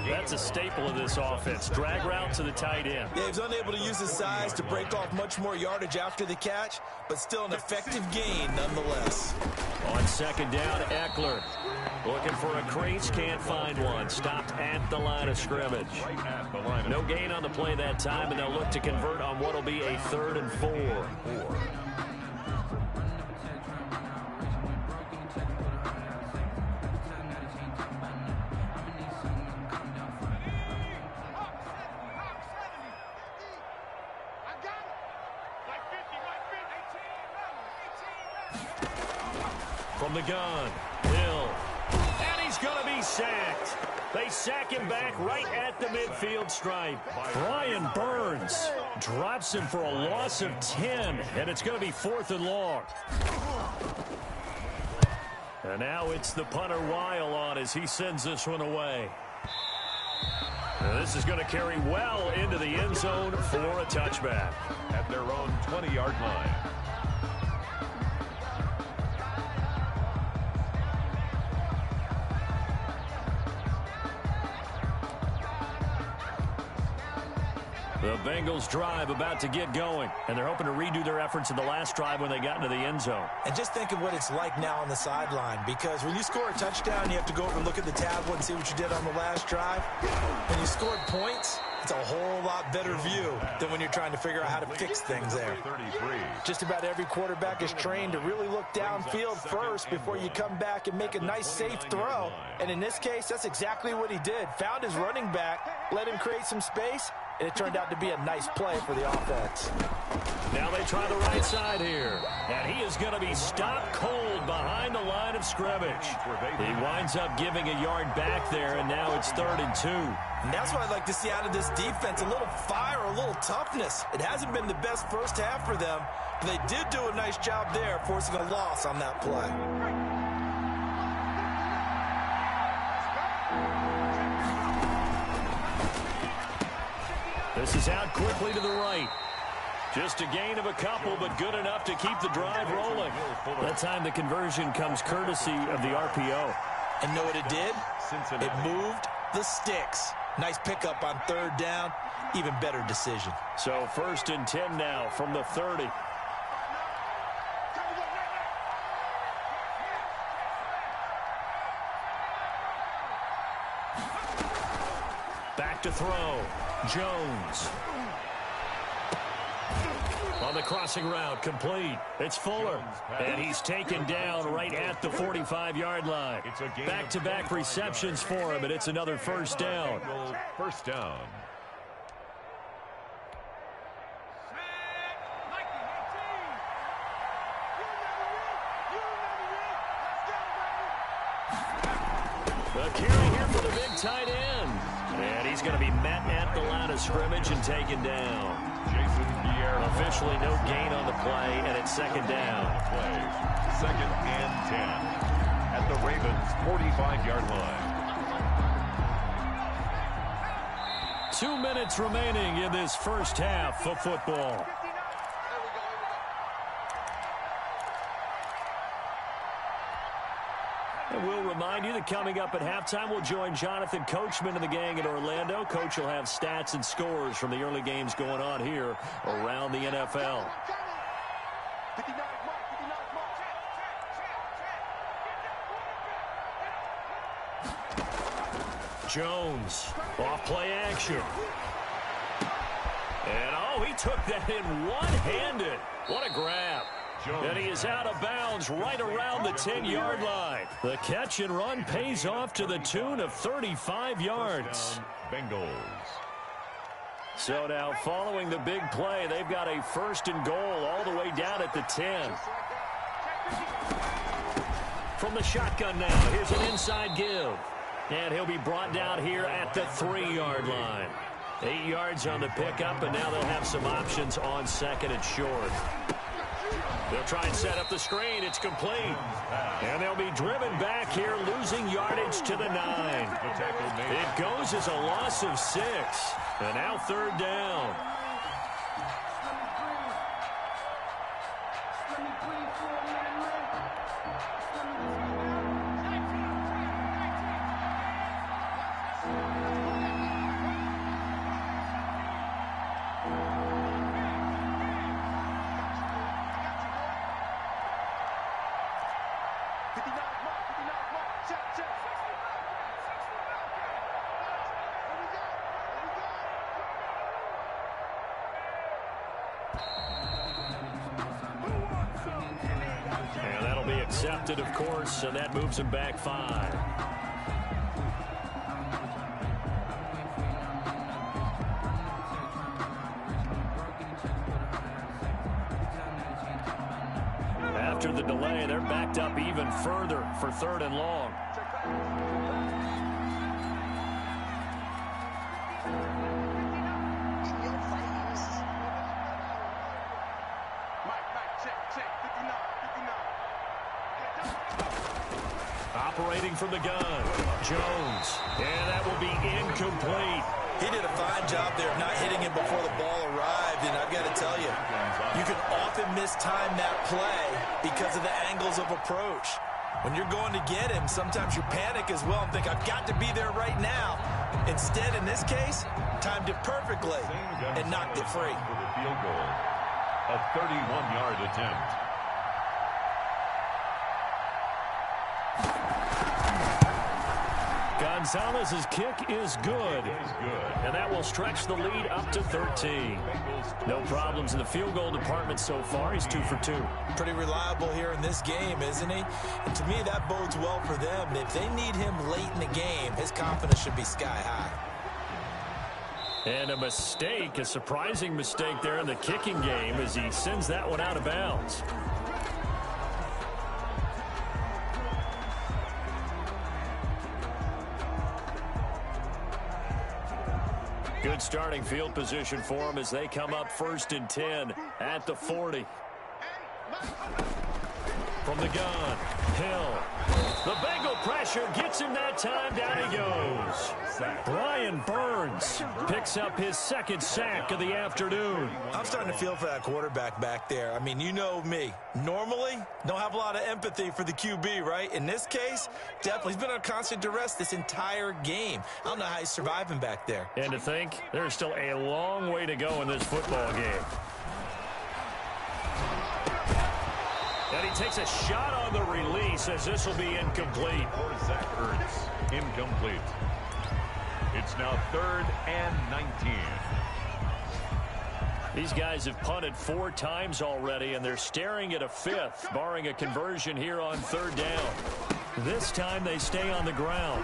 That's a staple of this offense. Drag route to the tight end. Yeah, he was unable to use his size to break off much more yardage after the catch, but still an effective gain nonetheless. On 2nd down, Eckler. Looking for a crease, can't find one. Stopped at the line of scrimmage. No gain on the play that time, and they'll look to convert on what will be a 3rd and 4. From the gun, Hill. And he's going to be sacked. They sack him back right at the midfield stripe. Brian Burns drops him for a loss of 10, and it's going to be 4th and long. And now it's the punter Weil on as he sends this one away. And this is going to carry well into the end zone for a touchback. At their own 20-yard line. The Bengals drive about to get going, and they're hoping to redo their efforts in the last drive when they got into the end zone. And just think of what it's like now on the sideline, because when you score a touchdown, you have to go over and look at the tablet and see what you did on the last drive. When you scored points, it's a whole lot better view than when you're trying to figure out how to fix things there. Just about every quarterback is trained to really look downfield first before you come back and make a nice, safe throw. And in this case, that's exactly what he did. Found his running back, let him create some space, and it turned out to be a nice play for the offense. Now they try the right side here. And he is going to be stopped cold behind the line of scrimmage. He winds up giving a yard back there, and now it's 3rd and 2. And that's what I'd like to see out of this defense, a little fire, a little toughness. It hasn't been the best first half for them, but they did do a nice job there, forcing a loss on that play. This is out quickly to the right. Just a gain of a couple, but good enough to keep the drive rolling. That time the conversion comes courtesy of the RPO. And know what it did? It moved the sticks. Nice pickup on 3rd down. Even better decision. So 1st and 10 now from the 30. Back to throw. Jones. On the crossing route, complete. It's Fuller. And he's taken down right at the 45-yard line. Back-to-back receptions for him, and it's another 1st down. 1st down. The carry here for the big tight end. And he's going to be met at the line of scrimmage and taken down. Officially no gain on the play, and it's 2nd down. 2nd and 10 at the Ravens' 45-yard line. 2 minutes remaining in this first half of football. And we'll remind you that coming up at halftime, we'll join Jonathan Coachman and the gang in Orlando. Coach will have stats and scores from the early games going on here around the NFL. Jones, off play action. And, oh, he took that in one-handed. What a grab. And he is out of bounds right around the 10-yard line. The catch and run pays off to the tune of 35 yards. Bengals. So now following the big play, they've got a 1st and goal all the way down at the 10. From the shotgun now, here's an inside give. And he'll be brought down here at the 3-yard line. 8 yards on the pickup, and now they'll have some options on 2nd and short. They'll try and set up the screen. It's complete. And they'll be driven back here, losing yardage to the 9. It goes as a loss of 6. And now 3rd down. And that'll be accepted, of course, and that moves him back 5. After the delay, they're backed up even further for 3rd and long. Operating from the gun, Jones, and that will be incomplete. He did a fine job there of not hitting him before the ball arrived, and I've got to tell you, you can often mistime that play because of the angles of approach. When you're going to get him, sometimes you panic as well and think, I've got to be there right now. Instead, in this case, timed it perfectly and knocked it free. For the field goal, a 31-yard attempt. Gonzalez's kick is good. And that will stretch the lead up to 13. No problems in the field goal department so far. He's 2 for 2. Pretty reliable here in this game, isn't he? And to me, that bodes well for them. If they need him late in the game, his confidence should be sky high. And a mistake, a surprising mistake there in the kicking game as he sends that one out of bounds. Good starting field position for them as they come up 1st and 10 at the 40. From the gun, Hill. The Bengal pressure gets him that time. Down he goes. Brian Burns picks up his 2nd sack of the afternoon. I'm starting to feel for that quarterback back there. I mean, you know me. Normally, don't have a lot of empathy for the QB, right? In this case, definitely. He's been on constant duress this entire game. I don't know how he's surviving back there. And to think, there's still a long way to go in this football game. And he takes a shot on the release as this will be incomplete. For Zach Ertz, incomplete. It's now 3rd and 19. These guys have punted 4 times already, and they're staring at a 5th, barring a conversion here on 3rd down. This time they stay on the ground.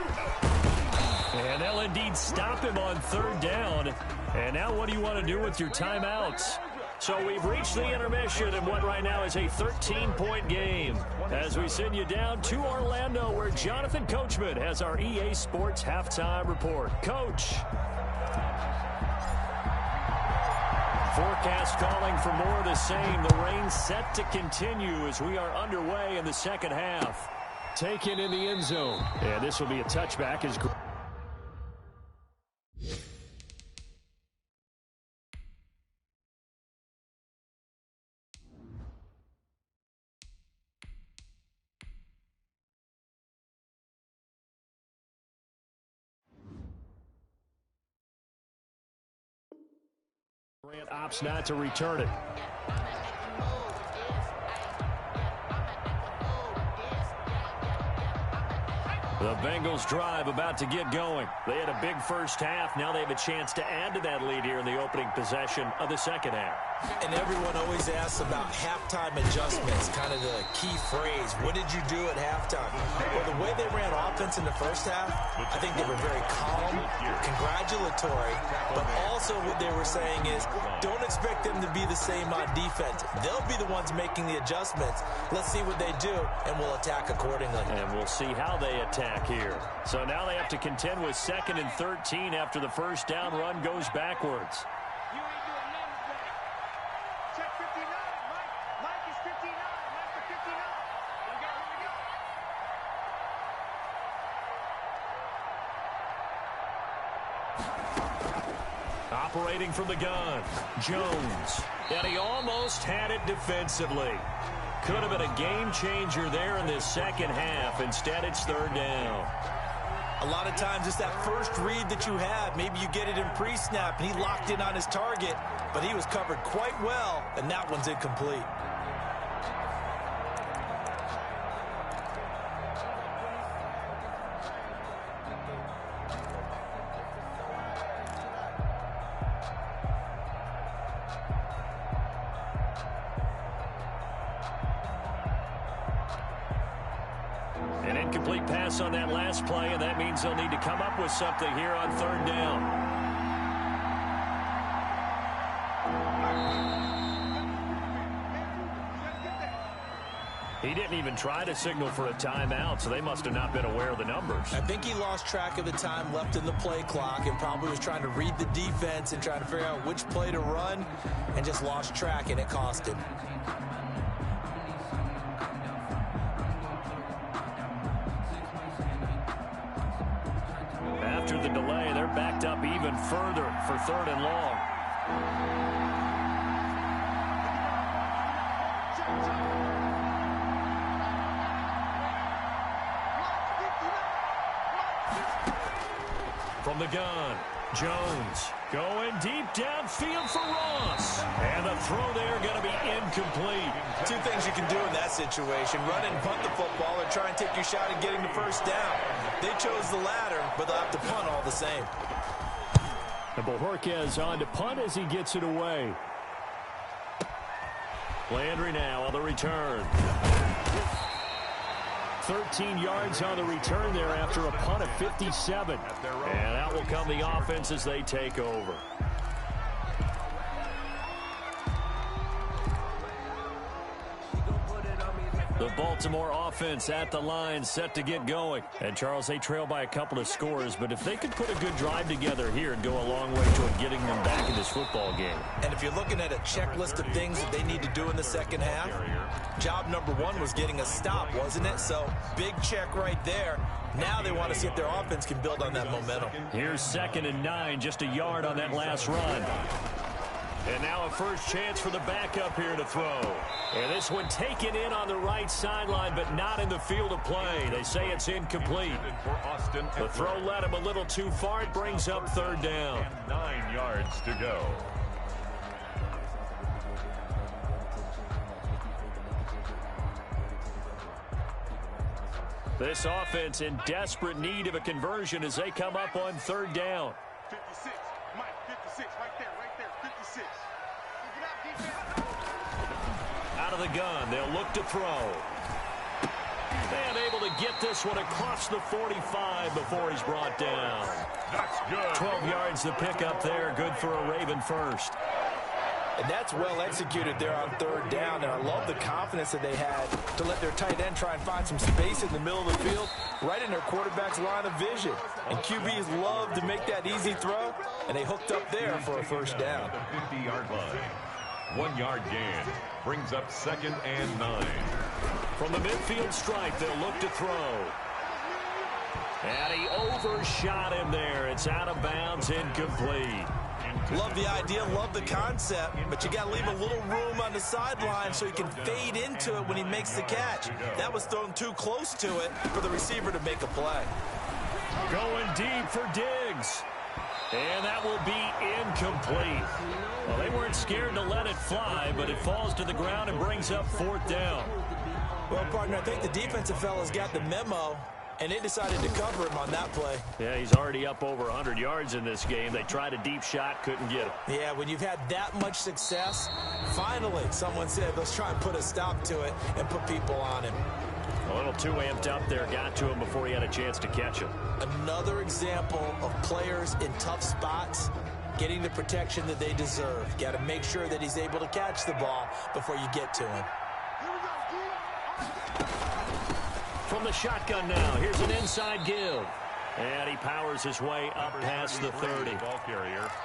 And they'll indeed stop him on 3rd down. And now what do you want to do with your timeouts? So we've reached the intermission in what right now is a 13-point game as we send you down to Orlando where Jonathan Coachman has our EA Sports halftime report. Coach. Forecast calling for more of the same. The rain set to continue as we are underway in the 2nd half. Taken in the end zone. And this will be a touchback as Grant opts not to return it. The Bengals drive about to get going. They had a big first half. Now they have a chance to add to that lead here in the opening possession of the 2nd half. And everyone always asks about halftime adjustments, kind of the key phrase. What did you do at halftime? Well, the way they ran offense in the first half, I think they were very calm, congratulatory, but also what they were saying is don't expect them to be the same on defense. They'll be the ones making the adjustments. Let's see what they do, and we'll attack accordingly. And we'll see how they attack here. So now they have to contend with 2nd and 13 after the first down run goes backwards. You ain't doing nothing today. Check 59. Mike is 59. Mike is 59. Here we go. Operating from the gun, Jones. And he almost had it defensively. Could have been a game changer there in this 2nd half. Instead, it's 3rd down. A lot of times it's that first read that you have. Maybe you get it in pre-snap, and he locked in on his target, but he was covered quite well, and that one's incomplete. An incomplete pass on that last play, and that means they'll need to come up with something here on 3rd down. He didn't even try to signal for a timeout, so they must have not been aware of the numbers. I think he lost track of the time left in the play clock and probably was trying to read the defense and trying to figure out which play to run and just lost track, and it cost him. After the delay, they're backed up even further for 3rd and long. From From the gun, Jones going deep downfield for Ross. And the throw there going to be incomplete. Two things you can do in that situation: run and punt the football, or try and take your shot at getting the first down. They chose the latter, but they'll have to punt all the same. And Bojorquez on to punt as he gets it away. Landry now on the return. 13 yards on the return there after a punt of 57. And out will come the offense as they take over. The Baltimore offense at the line, set to get going. And, Charles, they trail by a couple of scores, but if they could put a good drive together here and go a long way toward getting them back in this football game. And if you're looking at a checklist of things that they need to do in the second half, job number one was getting a stop, wasn't it? So, big check right there. Now they want to see if their offense can build on that momentum. Here's 2nd and 9, just a yard on that last run. And now a first chance for the backup here to throw. And this one taken in on the right sideline, but not in the field of play. They say it's incomplete. The throw led him a little too far. It brings up 3rd down. 9 yards to go. This offense in desperate need of a conversion as they come up on 3rd down. 56, Mike, 56, right there, 56. Out of the gun, they'll look to throw. And able to get this one across the 45 before he's brought down. That's good. 12 yards to pick up there, good for a Raven first. And that's well executed there on 3rd down, and I love the confidence that they had to let their tight end try and find some space in the middle of the field, right in their quarterback's line of vision. And QBs love to make that easy throw, and they hooked up there for a first down. The 50-yard line. 1 yard gain brings up 2nd and 9. From the midfield stripe, they'll look to throw. And he overshot him there. It's out of bounds, incomplete. Love the idea, love the concept, but you got to leave a little room on the sideline so he can fade into it when he makes the catch. That was thrown too close to it for the receiver to make a play. Going deep for Diggs. And that will be incomplete. Well, they weren't scared to let it fly, but it falls to the ground and brings up 4th down. Well, partner, I think the defensive fellas got the memo, and they decided to cover him on that play. Yeah, he's already up over 100 yards in this game. They tried a deep shot, couldn't get him. Yeah, when you've had that much success, finally someone said, let's try and put a stop to it and put people on him. A little too amped up there, got to him before he had a chance to catch him. Another example of players in tough spots getting the protection that they deserve. Got to make sure that he's able to catch the ball before you get to him. From the shotgun now, here's an inside give. And he powers his way up past the 30.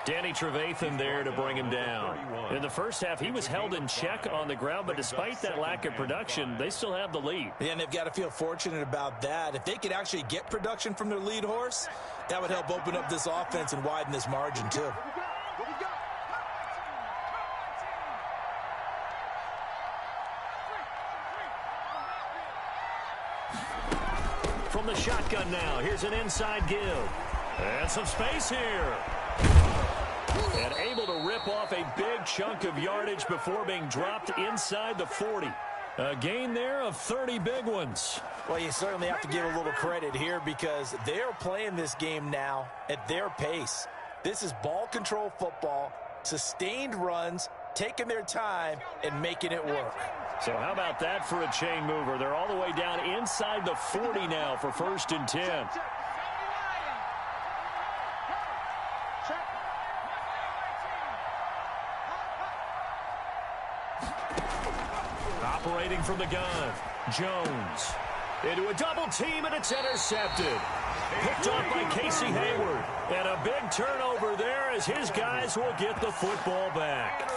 Danny Trevathan there to bring him down. In the first half, he was held in check on the ground, but despite that lack of production, they still have the lead. Yeah, and they've got to feel fortunate about that. If they could actually get production from their lead horse, that would help open up this offense and widen this margin too. From the shotgun now, here's an inside give. And some space here. And able to rip off a big chunk of yardage before being dropped inside the 40. A gain there of 30 big ones. Well, you certainly have to give a little credit here because they're playing this game now at their pace. This is ball control football, sustained runs, taking their time, and making it work. So how about that for a chain mover? They're all the way down inside the 40 now for 1st and 10. Operating from the gun, Jones. Into a double team, and it's intercepted. Picked off by Casey Hayward. And a big turnover there as his guys will get the football back.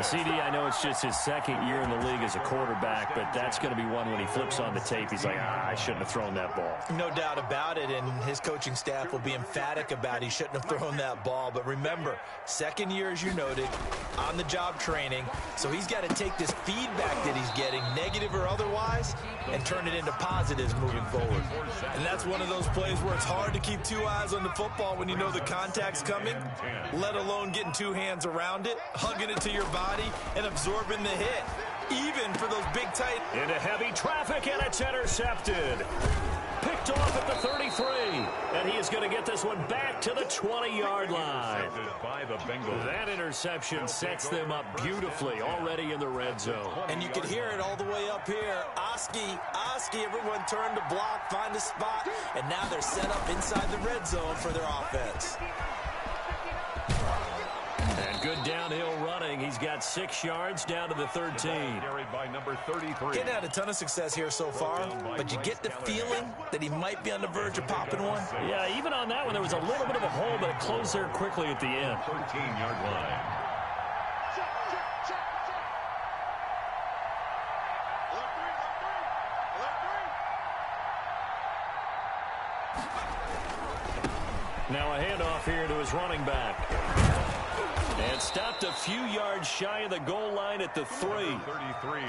CD, I know it's just his 2nd year in the league as a quarterback, but that's going to be one when he flips on the tape. He's like, I shouldn't have thrown that ball. No doubt about it, and his coaching staff will be emphatic about he shouldn't have thrown that ball. But remember, 2nd year, as you noted, on-the-job training, so he's got to take this feedback that he's getting, negative or otherwise, and turn it into positives moving forward. And that's one of those plays where it's hard to keep 2 eyes on the football ball when you know the contact's coming, let alone getting two hands around it, hugging it to your body, and absorbing the hit, even for those big, tight... Into heavy traffic, and it's intercepted. Picked off at the 33, and he is going to get this one back to the 20-yard line. That interception sets them up beautifully already in the red zone. And you can hear it all the way up here. Oski, everyone turned to block, find a spot, and now they're set up inside the red zone for their offense. And good downhill running. He's got 6 yards down to the 13. Carried by number 33. Getting had a ton of success here so far, but you get the feeling that he might be on the verge of popping one. Yeah, even on that one, there was a little bit of a hole, but it closed there quickly at the end. 13-yard line. Now a handoff here to his running back. And stopped a few yards shy of the goal line at the 3.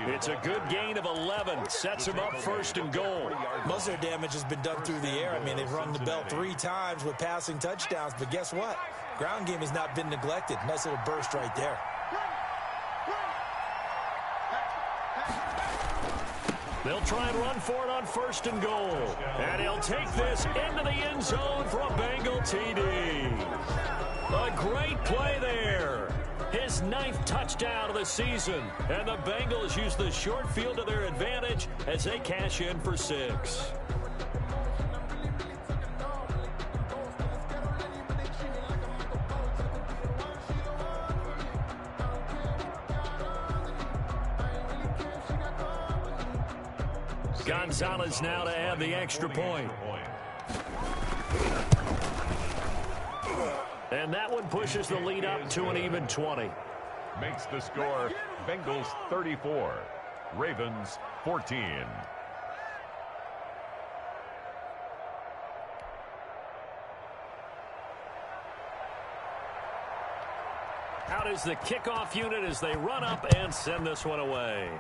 It's a good gain of 11. Sets him up first and goal. Most of their damage has been done through the air. I mean, they've rung the bell 3 times with passing touchdowns. But guess what? Ground game has not been neglected. Nice little burst right there. They'll try and run for it on first and goal. And he'll take this into the end zone for a Bengal TD. A great play there. His 9th touchdown of the season. And the Bengals use the short field to their advantage as they cash in for 6. Gonzalez now to add the extra point. And that one pushes the lead up to an even 20. Makes the score Bengals 34, Ravens 14. Out is the kickoff unit as they run up and send this one away.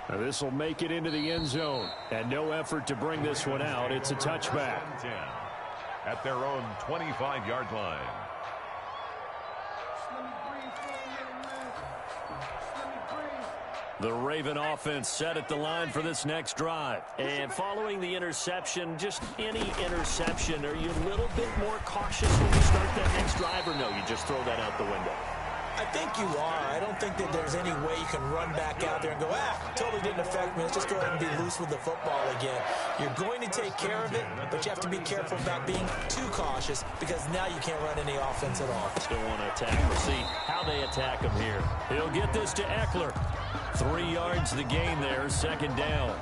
Now this will make it into the end zone. And no effort to bring this one out. It's a touchback. 10 at their own 25-yard line. The Raven offense set at the line for this next drive. And following the interception, just any interception, are you a little bit more cautious when you start that next drive, or no, you just throw that out the window? I think you are. I don't think that there's any way you can run back out there and go, totally didn't affect me. Let's just go ahead and be loose with the football again. You're going to take care of it, but you have to be careful about being too cautious because now you can't run any offense at all. Still want to attack. We'll see how they attack him here. He'll get this to Eckler. 3 yards the gain there, second down.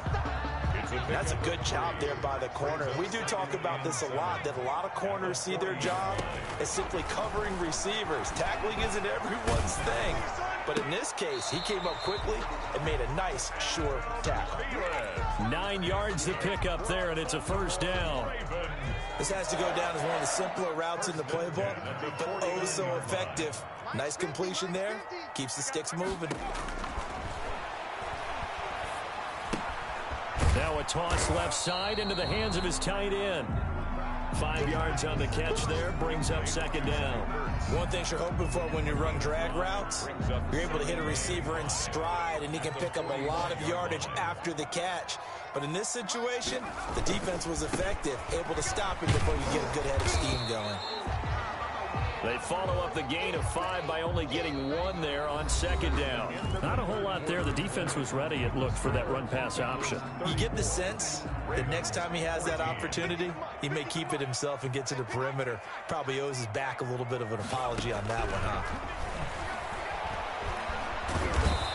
That's a good job there by the corner. We do talk about this a lot, that a lot of corners see their job as simply covering receivers. Tackling isn't everyone's thing. But in this case, he came up quickly and made a nice, sure tackle. 9 yards to pick up there, and it's a first down. This has to go down as one of the simpler routes in the playbook, but oh so effective. Nice completion there. Keeps the sticks moving. Now a toss left side into the hands of his tight end. 5 yards on the catch there, brings up second down. One thing you're hoping for when you run drag routes, you're able to hit a receiver in stride, and he can pick up a lot of yardage after the catch. But in this situation, the defense was effective, able to stop him before you get a good head of steam going. They follow up the gain of 5 by only getting 1 there on second down. Not a whole lot there. The defense was ready, it looked, for that run-pass option. You get the sense that next time he has that opportunity, he may keep it himself and get to the perimeter. Probably owes his back a little bit of an apology on that one, huh?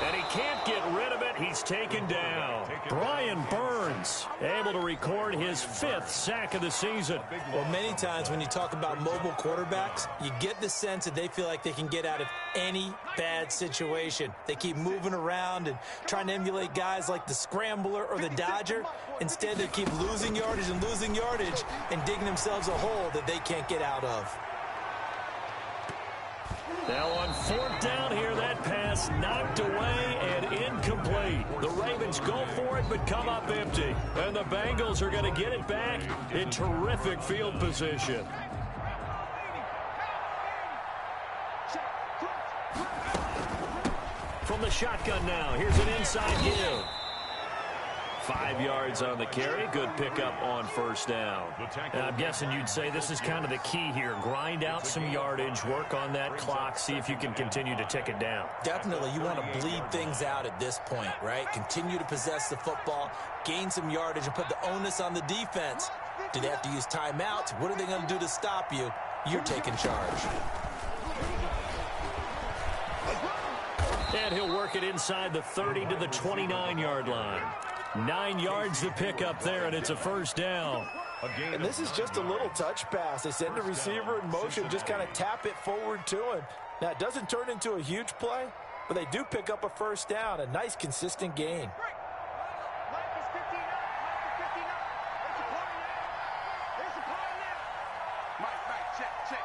And he can't get rid of it. He's taken down. Brian Burns able to record his 5th sack of the season. Well, many times when you talk about mobile quarterbacks, you get the sense that they feel like they can get out of any bad situation. They keep moving around and trying to emulate guys like the Scrambler or the Dodger. Instead, they keep losing yardage and digging themselves a hole that they can't get out of. Now on 4th down here, that pass knocked away and incomplete. incomplete. The Ravens go for it, but come up empty. And the Bengals are going to get it back in terrific field position. From the shotgun now, here's an inside give. 5 yards on the carry. Good pickup on first down. And I'm guessing you'd say this is kind of the key here. Grind out some yardage, work on that clock, see if you can continue to tick it down. Definitely. You want to bleed things out at this point, right? Continue to possess the football, gain some yardage, and put the onus on the defense. Do they have to use timeouts? What are they going to do to stop you? You're taking charge. And he'll work it inside the 30 to the 29-yard line. 9 yards to pick up there, and it's a first down. And this is just a little touch pass. They send the receiver in motion, just kind of tap it forward to him. Now, it doesn't turn into a huge play, but they do pick up a first down, a nice, consistent gain. Mike is 59. Mike is 59. There's a play now. There's a play now. Mike, check.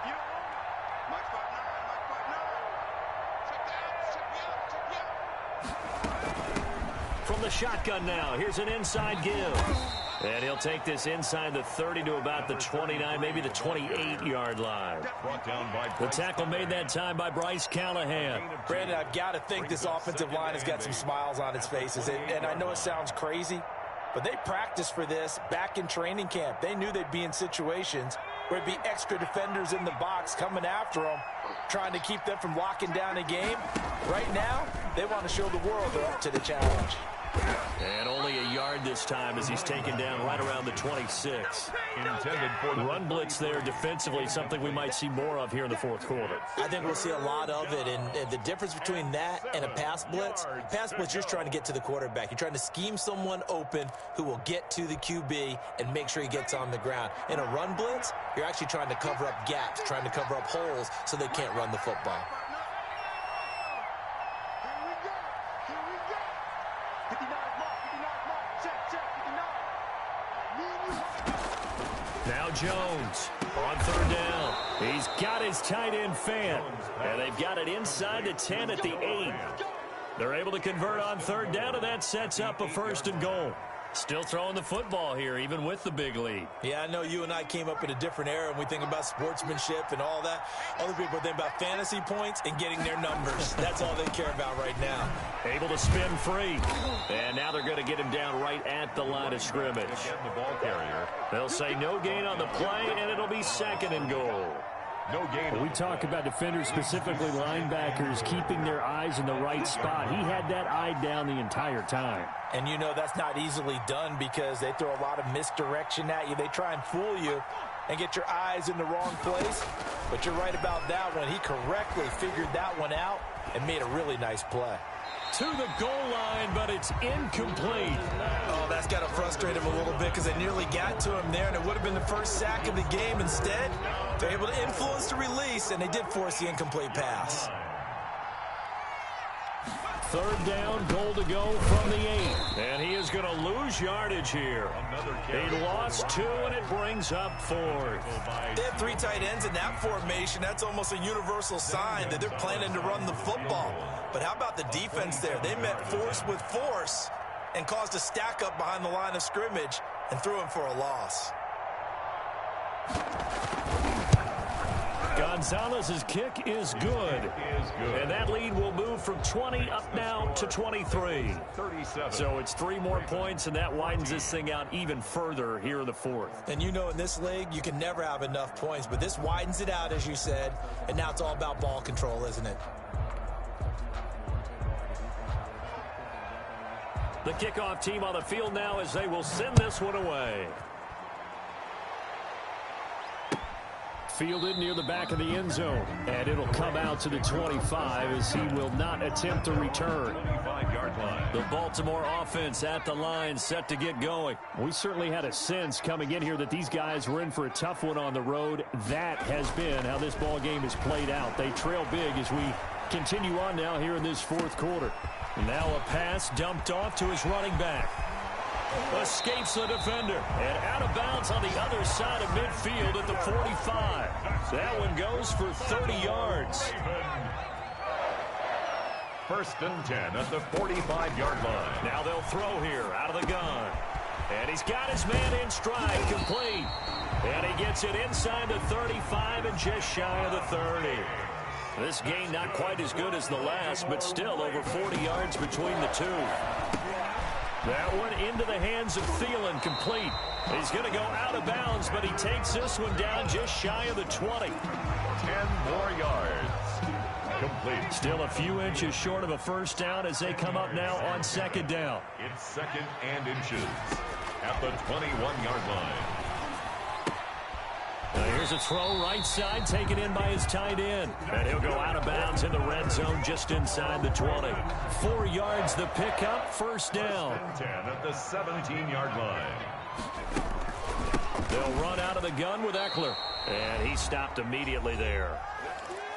You don't want it. Mike's got 9. From the shotgun now, here's an inside give. And he'll take this inside the 30 to about the 29, maybe the 28-yard line. The tackle made that time by Bryce Callahan. Brandon, I've got to think this offensive line has got some smiles on its faces. And I know it sounds crazy, but they practiced for this back in training camp. They knew they'd be in situations where it'd be extra defenders in the box coming after them, trying to keep them from locking down a game. Right now, they want to show the world they're up to the challenge. And only a yard this time as he's taken down right around the 26. Intended for the run blitz there defensively, something we might see more of here in the fourth quarter. I think we'll see a lot of it, and the difference between that and a pass blitz, you're trying to get to the quarterback. You're trying to scheme someone open who will get to the QB and make sure he gets on the ground. In a run blitz, you're actually trying to cover up gaps, trying to cover up holes so they can't run the football. Now Jones on third down. He's got his tight end Fant. And they've got it inside the 10 at the 8. They're able to convert on third down, and that sets up a first and goal. Still throwing the football here, even with the big lead. Yeah, I know you and I came up in a different era, and we think about sportsmanship and all that. Other people think about fantasy points and getting their numbers. That's all they care about right now. Able to spin free. And now they're going to get him down right at the line of scrimmage. the ball carrier. They'll say no gain on the play, and it'll be second and goal. No gain. We talk about defenders, specifically linebackers, keeping their eyes in the right spot. He had that eye down the entire time. And you know that's not easily done because they throw a lot of misdirection at you. They try and fool you and get your eyes in the wrong place. But you're right about that one. He correctly figured that one out and made a really nice play. To the goal line, but it's incomplete. Oh, that's got to frustrate him a little bit because they nearly got to him there, and it would have been the first sack of the game. Instead, they're able to influence the release, and they did force the incomplete pass. Third down, goal to go from the 8. And he is going to lose yardage here. He lost 2, and it brings up 4th. They have 3 tight ends in that formation. That's almost a universal sign that they're planning to run the football. But how about the defense there? They met force with force and caused a stack up behind the line of scrimmage and threw him for a loss. Gonzalez's kick is good. And that lead will move from 20 up now to 23. 37. So it's 3 more points, and that widens this thing out even further here in the 4th. And you know in this league, you can never have enough points, but this widens it out, as you said, and now it's all about ball control, isn't it? The kickoff team on the field now as they will send this one away. Fielded near the back of the end zone. And it'll come out to the 25 as he will not attempt to return. 25-yard line. The Baltimore offense at the line, set to get going. We certainly had a sense coming in here that these guys were in for a tough one on the road. That has been how this ball game has played out. They trail big as we continue on now here in this 4th quarter. Now a pass dumped off to his running back. Escapes the defender. And out of bounds on the other side of midfield at the 45. That one goes for 30 yards. First and 10 at the 45-yard line. Now they'll throw here out of the gun. And he's got his man in stride, complete. And he gets it inside the 35 and just shy of the 30. This gain not quite as good as the last, but still over 40 yards between the two. That one into the hands of Thielen, complete. He's going to go out of bounds, but he takes this one down just shy of the 20. 10 more yards. Complete. Still a few inches short of a first down as they come up now on second down. It's second and inches at the 21-yard line. Now here's a throw right side, taken in by his tight end. And he'll go out of bounds in the red zone just inside the 20. 4 yards the pickup, first down. First and 10 at the 17-yard line. They'll run out of the gun with Eckler. And he stopped immediately there.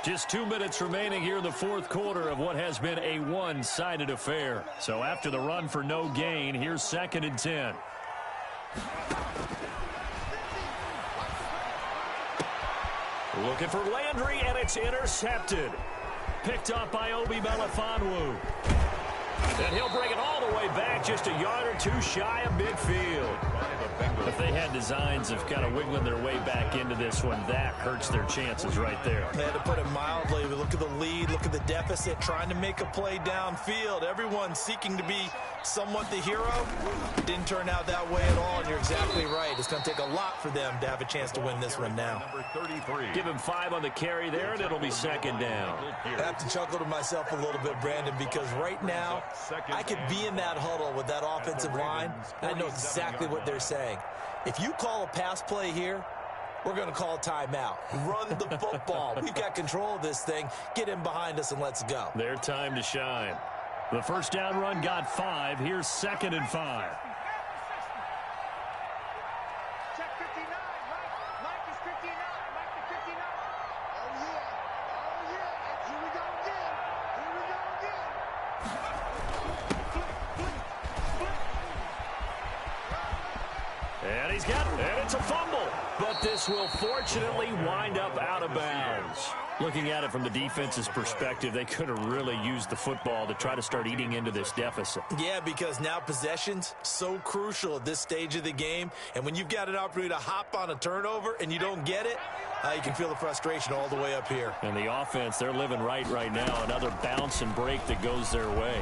Just 2 minutes remaining here in the fourth quarter of what has been a one-sided affair. So after the run for no gain, here's second and 10. Looking for Landry, and it's intercepted. Picked up by Obi Melifonwu. And he'll bring it all the way back, just a yard or two shy of midfield. If they had designs of kind of wiggling their way back into this one, that hurts their chances right there. They had to put it mildly. Look at the lead, look at the deficit, trying to make a play downfield. Everyone seeking to be somewhat the hero. Didn't turn out that way at all, and you're exactly right. It's going to take a lot for them to have a chance to win this one now. Number 33. Give him 5 on the carry there, and it'll be second down. I have to chuckle to myself a little bit, Brandon, because right now I could be in that huddle with that offensive line, and I know exactly what they're saying. If you call a pass play here, we're going to call a timeout. Run the football. We've got control of this thing. Get in behind us and let's go. Their time to shine. The first down run got 5. Here's second and 5. Check 59. Mike is 59. Mike is 59. Oh, yeah. Oh, yeah. Here we go again. Here we go again. And he's got it. And it's a fumble. But this will fortunately wind up out of bounds. Looking at it from the defense's perspective, they could have really used the football to try to start eating into this deficit. Yeah, because now possession's so crucial at this stage of the game. And when you've got an opportunity to hop on a turnover and you don't get it, you can feel the frustration all the way up here. And the offense, they're living right now. Another bounce and break that goes their way.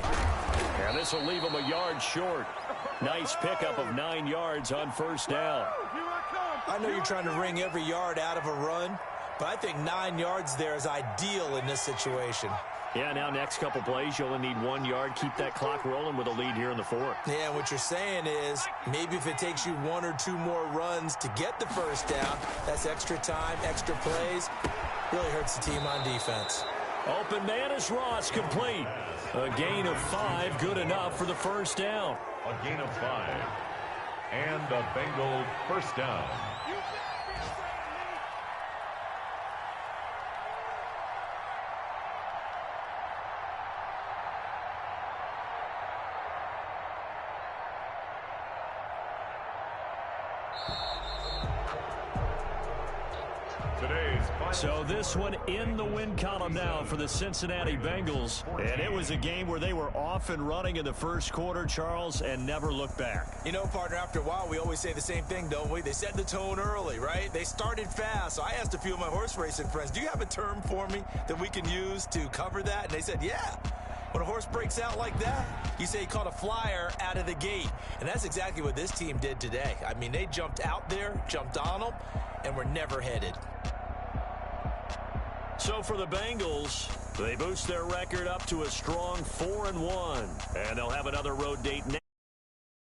And this will leave them a yard short. Nice pickup of 9 yards on first down. I know you're trying to wring every yard out of a run, but I think 9 yards there is ideal in this situation. Yeah, now next couple plays, you only need 1 yard. Keep that clock rolling with a lead here in the fourth. Yeah, and what you're saying is maybe if it takes you 1 or 2 more runs to get the first down, that's extra time, extra plays. Really hurts the team on defense. Open man is Ross, complete. A gain of 5, good enough for the first down. A gain of 5. And a Bengal first down. So this one in the win column now for the Cincinnati Bengals. And it was a game where they were off and running in the first quarter, Charles, and never looked back. You know, partner, after a while, we always say the same thing, don't we? They set the tone early, right? They started fast. So I asked a few of my horse racing friends, do you have a term for me that we can use to cover that? And they said, yeah. When a horse breaks out like that, you say he caught a flyer out of the gate. And that's exactly what this team did today. I mean, they jumped out there, jumped on them, and were never headed. So for the Bengals, they boost their record up to a strong 4-1. And they'll have another road date next.